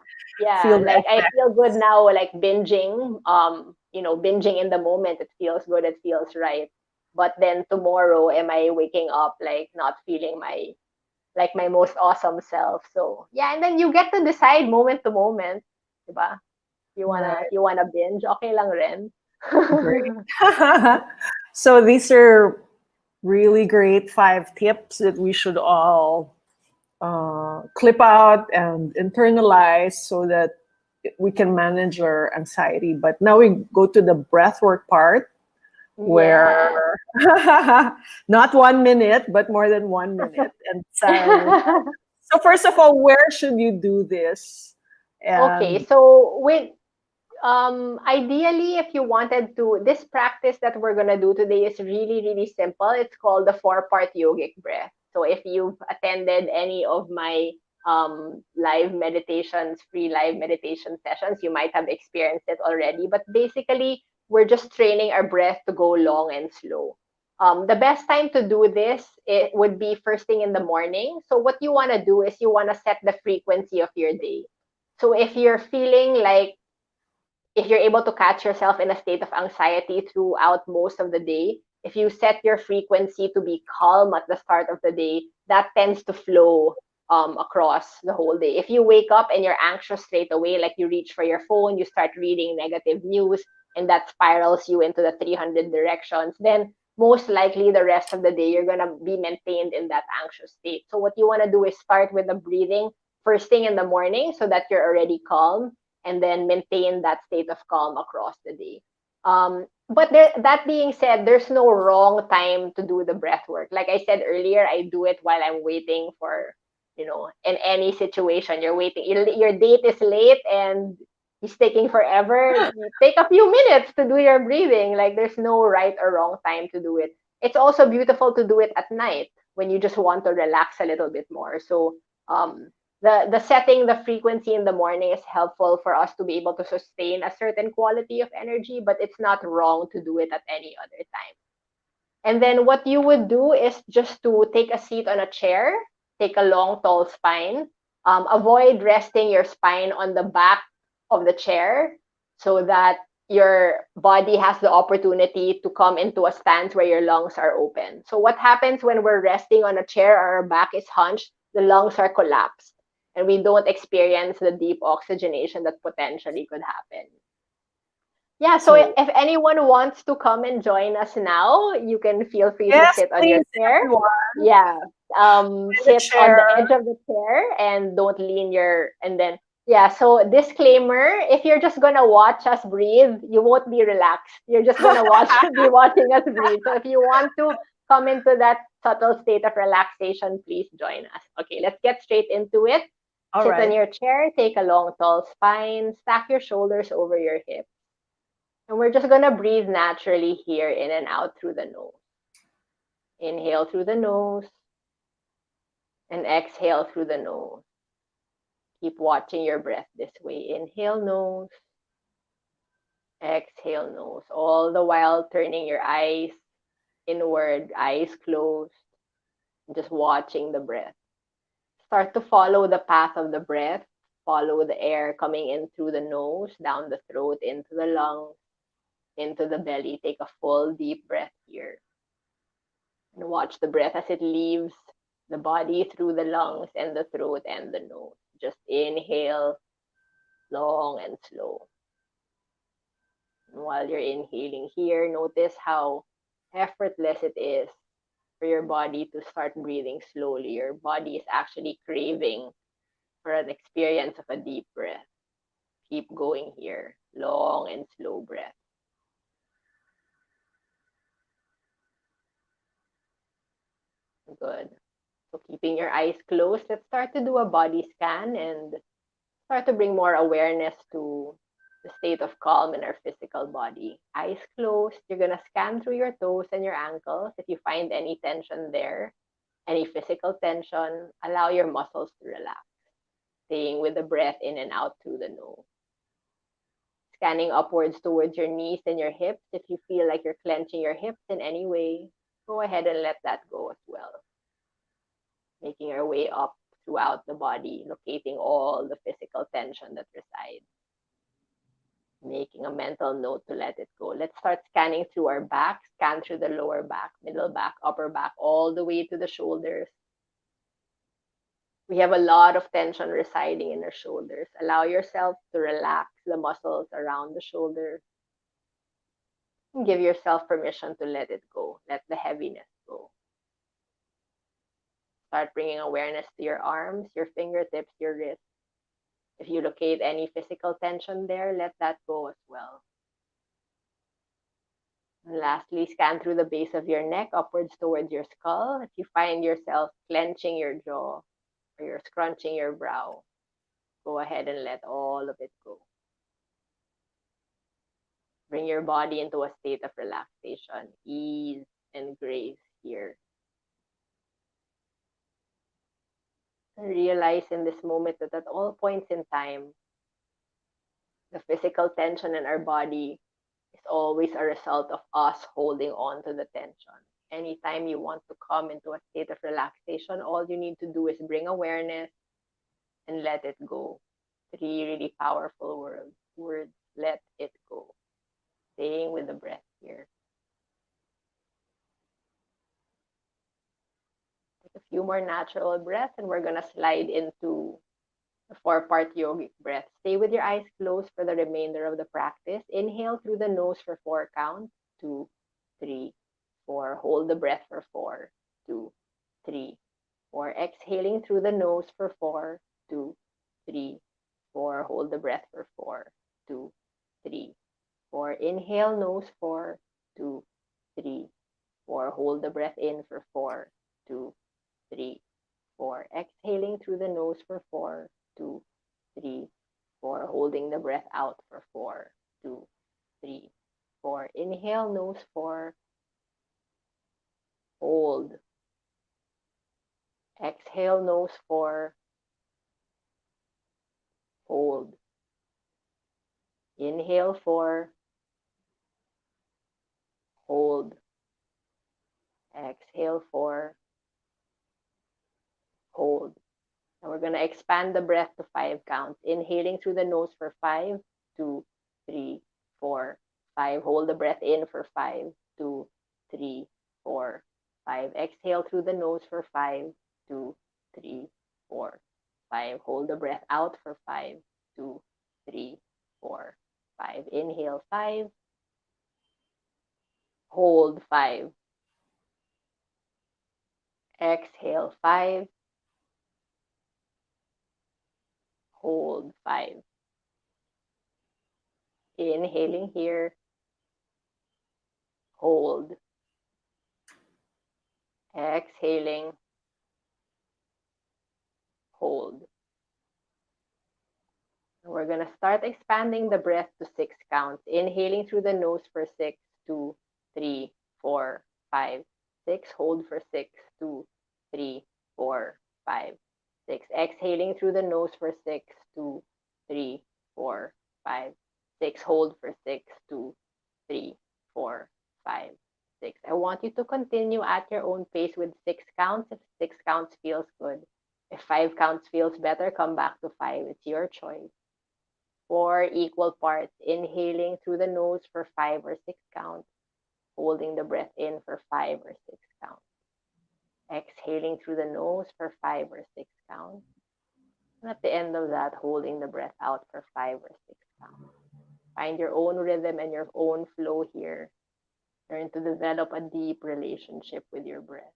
feel yeah. the Like I effect? feel good now, like binging. Binging in the moment, it feels good, it feels right. But then tomorrow, am I waking up like not feeling my most awesome self? So yeah, and then you get to decide moment to moment, diba? If Right. you wanna binge, okay lang rin. Great. So these are really great 5 tips that we should all clip out and internalize so that we can manage our anxiety. But now we go to the breathwork part where Yes. not 1 minute, but more than 1 minute. And so first of all, where should you do this? Okay, And so ideally, if you wanted to, this practice that we're gonna do today is really, really simple. It's called the four-part yogic breath. So if you've attended any of my live meditations, free live meditation sessions, you might have experienced it already. But basically, we're just training our breath to go long and slow. The best time to do this, it would be first thing in the morning. So what you want to do is you want to set the frequency of your day. So if you're able to catch yourself in a state of anxiety throughout most of the day, if you set your frequency to be calm at the start of the day, that tends to flow across the whole day. If you wake up and you're anxious straight away, like you reach for your phone, you start reading negative news, and that spirals you into the 300 directions, then most likely the rest of the day you're going to be maintained in that anxious state. So, what you want to do is start with the breathing first thing in the morning so that you're already calm, and then maintain that state of calm across the day. That being said, there's no wrong time to do the breath work. Like I said earlier, I do it while I'm waiting for, in any situation. You're waiting, your date is late and he's taking forever. You take a few minutes to do your breathing. Like there's no right or wrong time to do it. It's also beautiful to do it at night when you just want to relax a little bit more. So the setting the frequency in the morning is helpful for us to be able to sustain a certain quality of energy, but it's not wrong to do it at any other time. And then what you would do is just to take a seat on a chair, take a long tall spine. Avoid resting your spine on the back of the chair so that your body has the opportunity to come into a stance where your lungs are open. So what happens when we're resting on a chair or our back is hunched, the lungs are collapsed, and we don't experience the deep oxygenation that potentially could happen. Yeah, so so if anyone wants to come and join us now, you can feel free to yes, sit on your please, chair. everyone, Yeah, in the sit on the chair. edge of the chair and don't lean and then, yeah, so disclaimer, if you're just gonna watch us breathe, you won't be relaxed. You're just gonna be watching us breathe. So if you want to come into that subtle state of relaxation, please join us. Okay, let's get straight into it. All Sit on right. your chair, take a long, tall spine, stack your shoulders over your hips. And we're just going to breathe naturally here in and out through the nose. Inhale through the nose and exhale through the nose. Keep watching your breath this way. Inhale nose, exhale nose, all the while turning your eyes inward, eyes closed, just watching the breath. Start to follow the path of the breath. Follow the air coming in through the nose, down the throat, into the lungs, into the belly. Take a full deep breath here. And watch the breath as it leaves the body through the lungs and the throat and the nose. Just inhale long and slow. And while you're inhaling here, notice how effortless it is for your body to start breathing slowly. Your body is actually craving for an experience of a deep breath. Keep going here. Long and slow breath. Good. So keeping your eyes closed, let's start to do a body scan and start to bring more awareness to the state of calm in our physical body. Eyes closed, you're going to scan through your toes and your ankles. If you find any tension there, any physical tension, allow your muscles to relax. Staying with the breath in and out through the nose. Scanning upwards towards your knees and your hips. If you feel like you're clenching your hips in any way, go ahead and let that go as well. Making your way up throughout the body, locating all the physical tension that resides. Making a mental note to let it go. Let's start scanning through our back. Scan through the lower back, middle back, upper back, all the way to the shoulders. We have a lot of tension residing in our shoulders. Allow yourself to relax the muscles around the shoulders. And give yourself permission to let it go. Let the heaviness go. Start bringing awareness to your arms, your fingertips, your wrists. If you locate any physical tension there, let that go as well. And lastly, scan through the base of your neck upwards towards your skull. If you find yourself clenching your jaw or you're scrunching your brow, go ahead and let all of it go. Bring your body into a state of relaxation, ease, and grace here. And realize in this moment that at all points in time, the physical tension in our body is always a result of us holding on to the tension. Anytime you want to come into a state of relaxation, all you need to do is bring awareness and let it go. 3 really powerful words. Let it go. Staying with the breath here. Take a few more natural breaths and we're going to slide into the 4-part yogic breath. Stay with your eyes closed for the remainder of the practice. Inhale through the nose for 4 counts. 2, 3, 4. Hold the breath for 4, 2, 3, 4. Exhaling through the nose for 4, 2, 3, 4. Hold the breath for 4, 2, 3, 4. Inhale, nose 4, 2, 3, 4. Hold the breath in for 4, 2, 3, 4. Exhaling through the nose for 4, 2, 3, 4. Holding the breath out for 4, 2, 3, 4. Inhale, nose 4. Hold. Exhale, nose 4. Hold. Inhale 4. Hold. Exhale 4. Hold. And we're going to expand the breath to 5 counts. Inhaling through the nose for 5, 2, 3, 4, 5. Hold the breath in for 5, 2, 3, 4, 5. Exhale through the nose for 5, 2, 3, 4, 5. Hold the breath out for 5, 2, 3, 4, 5. Inhale 5. Hold 5. Exhale 5. Hold 5. Inhaling here. Hold. Exhaling. Hold. And we're going to start expanding the breath to 6 counts. Inhaling through the nose for 6, 2, 3, 4, 5, 6. Hold for 6, 2, 3, 4, 5, 6. Exhaling through the nose for 6, 2, 3, 4, 5, 6. Hold for 6, 2, 3, 4, 5, 6. I want you to continue at your own pace with 6 counts if 6 counts feels good. If 5 counts feels better, come back to 5. It's your choice. 4 equal parts. Inhaling through the nose for 5 or 6 counts. Holding the breath in for 5 or 6 counts. Exhaling through the nose for 5 or 6 counts. And at the end of that, holding the breath out for 5 or 6 counts. Find your own rhythm and your own flow here. Learn to develop a deep relationship with your breath.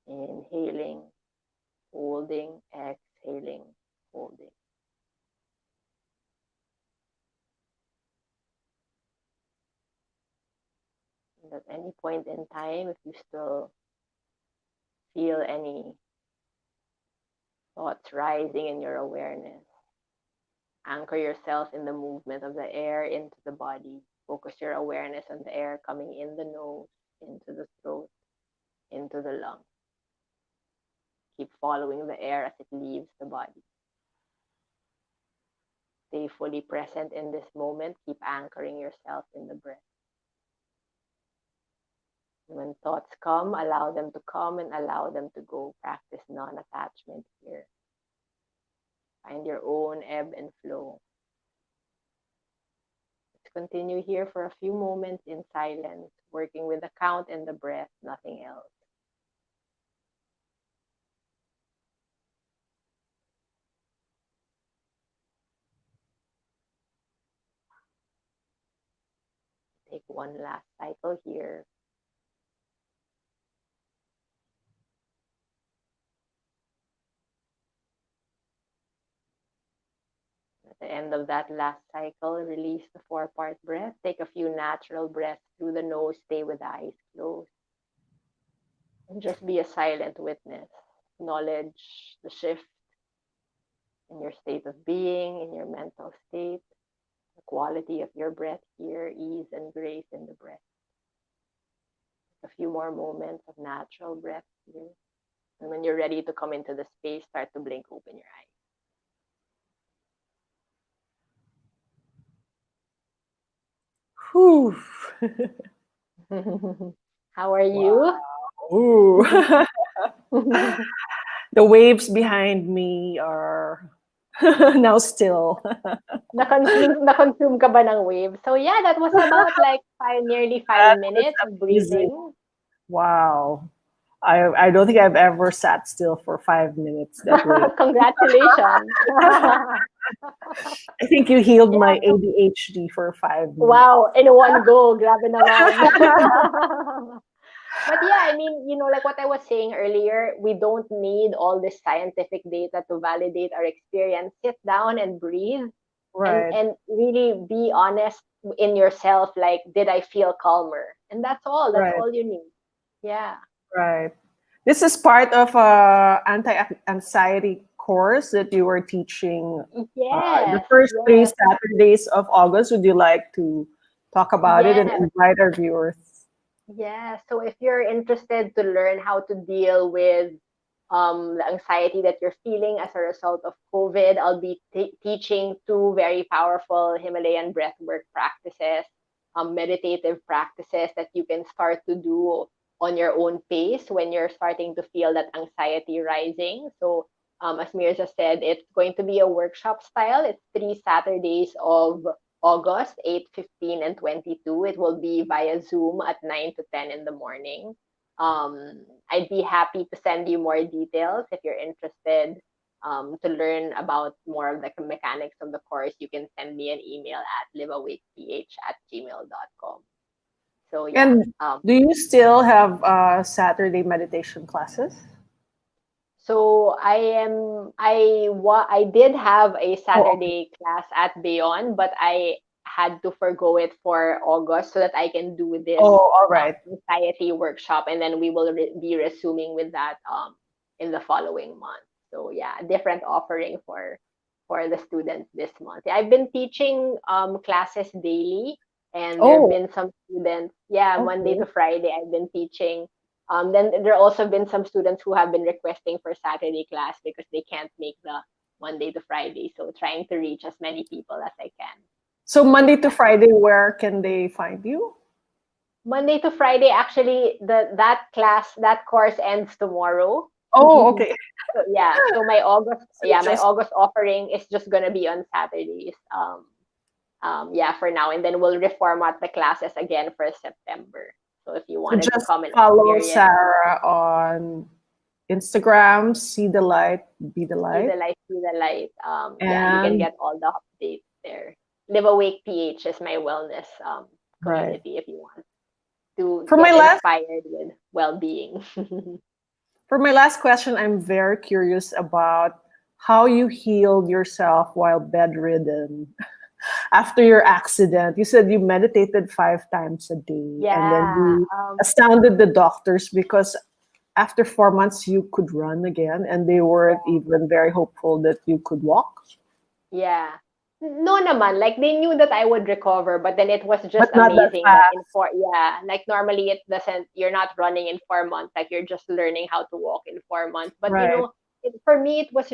Inhaling, holding, exhaling, holding. And at any point in time, if you still feel any thoughts rising in your awareness, anchor yourself in the movement of the air into the body. Focus your awareness on the air coming in the nose, into the throat, into the lungs. Keep following the air as it leaves the body. Stay fully present in this moment. Keep anchoring yourself in the breath. When thoughts come, allow them to come and allow them to go. Practice non-attachment here. Find your own ebb and flow. Let's continue here for a few moments in silence, working with the count and the breath, nothing else. Take one last cycle here. At the end of that last cycle, release the 4-part breath. Take a few natural breaths through the nose. Stay with the eyes closed. And just be a silent witness. Acknowledge the shift in your state of being, in your mental state, the quality of your breath here, ease and grace in the breath. A few more moments of natural breath here. And when you're ready to come into the space, start to blink open your eyes. Whew. How are you? Ooh. The waves behind me are now still. Na-consume ka ba ng wave? So yeah, that was about like nearly 5 minutes of breathing. Wow. I don't think I've ever sat still for 5 minutes that way. Congratulations. I think you healed my ADHD for 5 minutes. Wow, in one go. Grabe naman. But yeah, I mean, like what I was saying earlier, we don't need all this scientific data to validate our experience. Sit down and breathe. Right. And really be honest in yourself, like, did I feel calmer? And that's all. That's all you need. Yeah. Right. This is part of a anti-anxiety course that you were teaching. The first 3 Saturdays of August. Would you like to talk about it and invite our viewers? Yeah. So if you're interested to learn how to deal with the anxiety that you're feeling as a result of COVID, I'll be teaching 2 very powerful Himalayan breathwork practices, meditative practices that you can start to do on your own pace when you're starting to feel that anxiety rising. So as Myrza said, it's going to be a workshop style. It's 3 Saturdays of August, 8, 15, and 22. It will be via Zoom at 9 to 10 in the morning. I'd be happy to send you more details if you're interested to learn about more of the mechanics of the course. You can send me an email at liveawakeph@gmail.com. So yeah. And do you still have Saturday meditation classes? So I did have a Saturday class at Beyond, but I had to forgo it for August so that I can do this anxiety workshop, and then we will be resuming with that in the following month. So yeah, a different offering for the students this month. I've been teaching classes daily, and there have been some students, Monday to Friday I've been teaching. Then there also been some students who have been requesting for Saturday class because they can't make the Monday to Friday. So trying to reach as many people as I can. So Monday to Friday, where can they find you? Monday to Friday, actually, that course ends tomorrow. Oh, okay. So yeah, so my August, So my just August offering is just gonna be on Saturdays. Yeah, for now, and then we'll reformat the classes again for September. So if you so wanted to just come and follow experience, Sarah on Instagram, see the light, be the see light. the light, see the light. Yeah, you can And get all the updates there. Live Awake PH is my wellness right. community if you want to For my get last inspired with well-being. for my last question, I'm very curious about how you healed yourself while bedridden after your accident. You said you meditated 5 times a day, and then Yeah, you astounded the doctors because after 4 months you could run again, and they weren't yeah, even very hopeful that you could walk. yeah. No naman, like they knew that I would recover, but then it was just But not that amazing that in fast. like normally it doesn't, you're not running in 4 months, like you're just learning how to walk in 4 months. But Right. for me, it was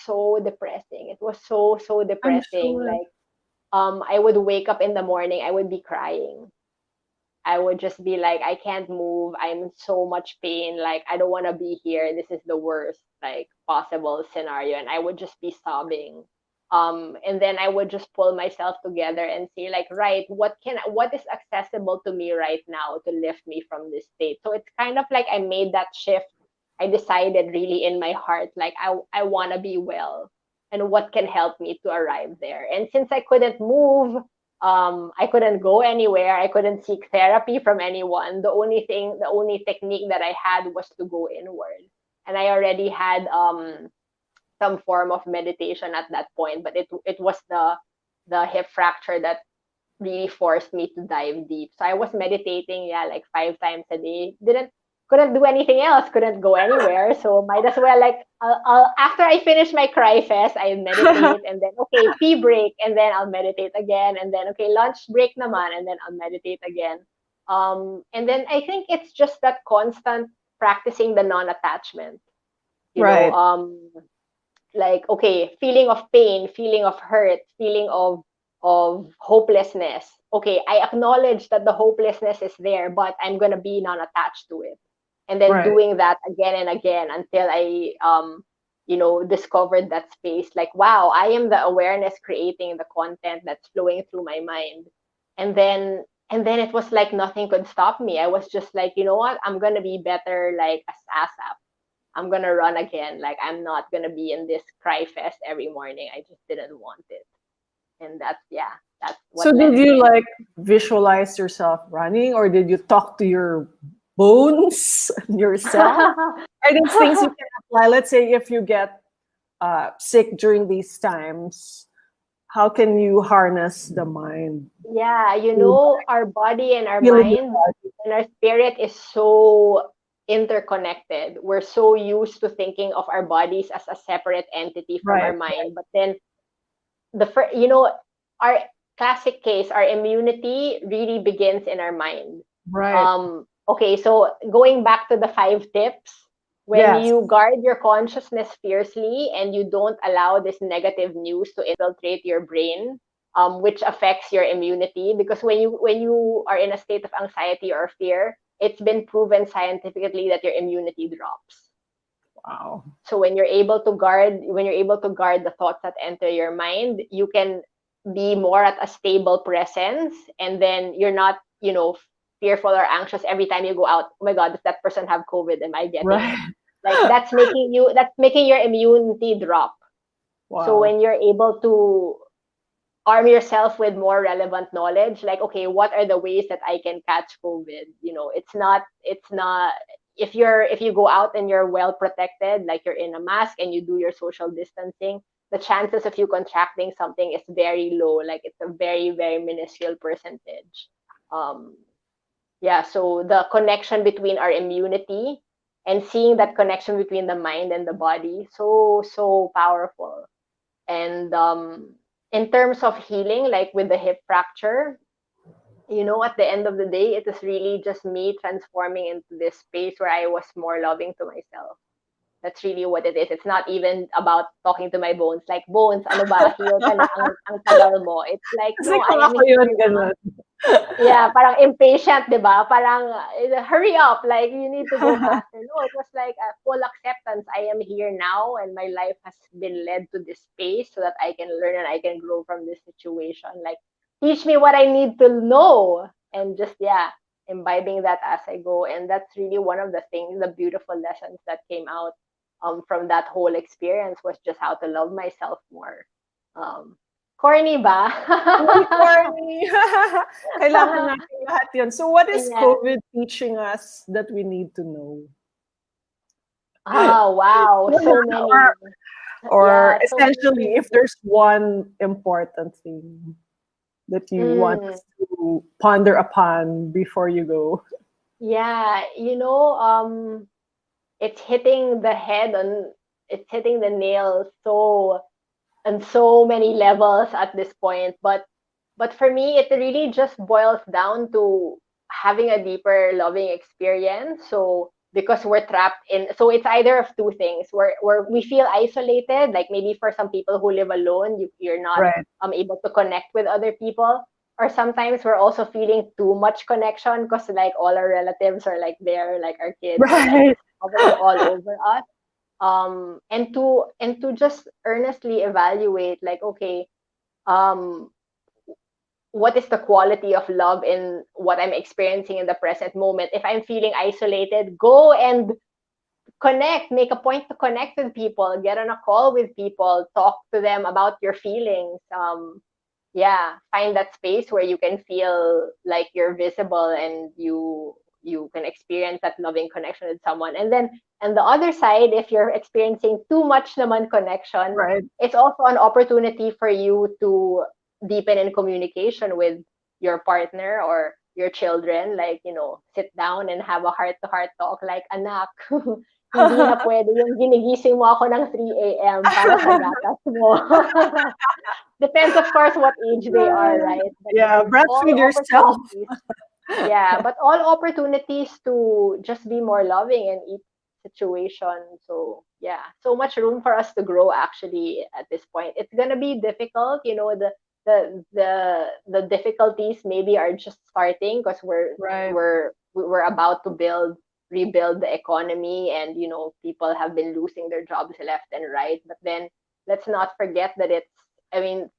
so depressing. It was so I'm depressing. sure. Like, I would wake up in the morning, I would be crying. I would just be like, I can't move. I'm in so much pain. Like, I don't want to be here. This is the worst, like, possible scenario. And I would just be sobbing. And then I would just pull myself together and say, like, right, what is accessible to me right now to lift me from this state? So it's kind of like I made that shift. I decided really in my heart, like, I want to be well. And what can help me to arrive there? And since I couldn't move, I couldn't go anywhere. I couldn't seek therapy from anyone. The only technique that I had was to go inward. And I already had some form of meditation at that point, but it was the hip fracture that really forced me to dive deep. So I was meditating, yeah, like 5 times a day. Didn't Couldn't do anything else. Couldn't go anywhere. So might as well, like, I'll after I finish my cry fest, I meditate, and then okay, pee break, and then I'll meditate again, and then okay, lunch break naman, and then I'll meditate again. And then I think it's just that constant practicing the non-attachment. You know, Right. like, okay, feeling of pain, feeling of hurt, feeling of hopelessness. Okay, I acknowledge that the hopelessness is there, but I'm going to be non-attached to it. And then Right. doing that again and again until I discovered that space, like, wow, I am the awareness creating the content that's flowing through my mind. And then it was like nothing could stop me. I was just like, you know what, I'm going to be better, like as ASAP. I'm gonna run again. Like, I'm not gonna be in this cry fest every morning. I just didn't want it. And that's So what did led you me. like visualize yourself running, or did you talk to your bones yourself? Are these things you can apply? Let's say if you get sick during these times, how can you harness the mind Yeah, to our body and our healing your mind body? and our spirit is so interconnected. We're so used to thinking of our bodies as a separate entity from our Right. mind. But then our classic case, our immunity really begins in our mind. Right. Okay, so going back to the 5 tips, when Yes. you guard your consciousness fiercely and you don't allow this negative news to infiltrate your brain, which affects your immunity, because when you are in a state of anxiety or fear, it's been proven scientifically that your immunity drops. Wow. So when you're able to guard the thoughts that enter your mind, you can be more at a stable presence, and then you're not, fearful or anxious every time you go out. Oh my god, does that person have COVID? Am I getting it? Right. Like, that's making your immunity drop. So Wow. when you're able to arm yourself with more relevant knowledge, like, okay, what are the ways that I can catch COVID? It's not if you go out and you're well protected, like you're in a mask and you do your social distancing, the chances of you contracting something is very low. Like, it's a very, very minuscule percentage. um yeah, so the connection between our immunity and seeing that connection between the mind and the body, so powerful. And in terms of healing, like with the hip fracture, at the end of the day, it is really just me transforming into this space where I was more loving to myself. That's really what it is. It's not even about talking to my bones. Like, bones, ano ba, heal ka na, ang tagal mo. It's like, Kasi no, kung I am ako yun, here now. ganun. Yeah, parang impatient, di ba? Parang, hurry up, like, you need to go faster. No, it was like a full acceptance. I am here now, and my life has been led to this space so that I can learn and I can grow from this situation. Like, teach me what I need to know. And just, yeah, imbibing that as I go. And that's really one of the things, the beautiful lessons that came out from that whole experience was just how to love myself more. Um, Corny ba? Uy, corny. Kailangan natin lahat yun. So what is Yeah. COVID teaching us that we need to know? Oh, wow. So many. Or Yeah, so many essentially, things. if there's one important thing that you want Mm, us to ponder upon before you go. yeah, it's hitting the head on, it's hitting the nail so on so many levels at this point. But for me, it really just boils down to having a deeper loving experience. So because we're trapped in, so it's either of two things where we feel isolated, like maybe for some people who live alone, you're not Right. able to connect with other people. Or sometimes we're also feeling too much connection because like all our relatives are like there, like our kids are like Right. just hovering all over us. And to just earnestly evaluate, like, okay, um what is the quality of love in what I'm experiencing in the present moment. If I'm feeling isolated, go and connect, make a point to connect with people, get on a call with people, talk to them about your feelings. Yeah, find that space where you can feel like you're visible and you can experience that loving connection with someone. And then and the other side, if you're experiencing too much naman connection, Right. it's also an opportunity for you to deepen in communication with your partner or your children, like, sit down and have a heart-to-heart talk, like, anak, hindi na pwede yung ginigising mo ako ng 3 a.m. para sa gatas mo. Depends, of course, what age they are, right? But Yeah, all breastfeed yourself. opportunities, yeah, but all opportunities to just be more loving in each situation. So yeah, so much room for us to grow actually at this point. It's gonna be difficult, the difficulties maybe are just starting because Right. we're about to rebuild the economy, and people have been losing their jobs left and right. But then let's not forget that I mean,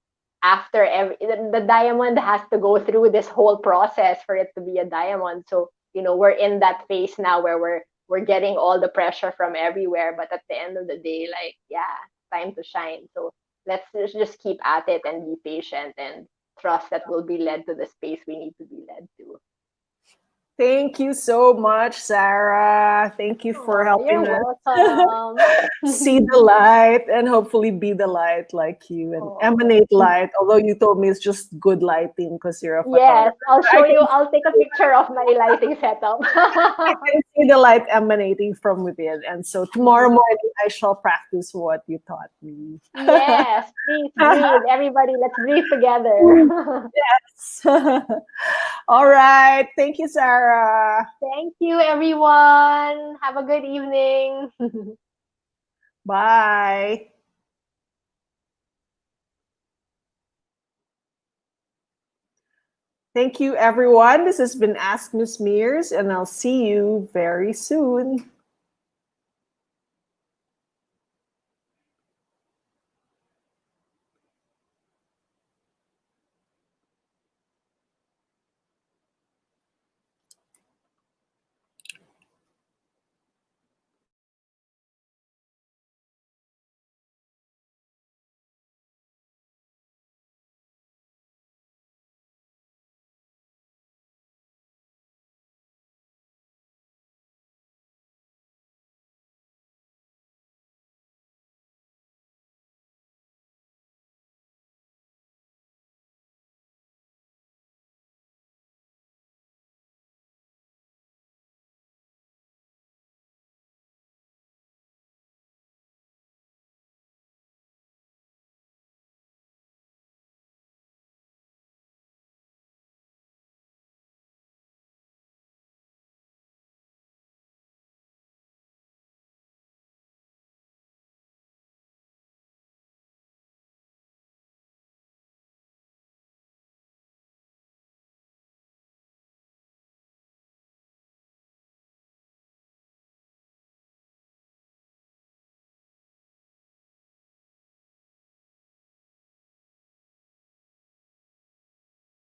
after the diamond has to go through this whole process for it to be a diamond. So we're in that phase now where we're getting all the pressure from everywhere, but at the end of the day, like, yeah, time to shine. So let's just keep at it and be patient and trust that we'll be led to the space we need to be led to. Thank you so much, Sarah. Thank you for Oh, you're helping us welcome. see the light and hopefully be the light like you and Oh. emanate light. Although you told me it's just good lighting because you're a Yes, photographer. I'll I show you. can, I'll take a picture of my lighting setup. I can see the light emanating from within. And so tomorrow morning, I shall practice what you taught me. Yes, please breathe. Everybody, let's breathe together. Yes. All right. Thank you, Sarah. Thank you, everyone. Have a good evening. Bye. Thank you, everyone. This has been Ask Miss Myrz, and I'll see you very soon.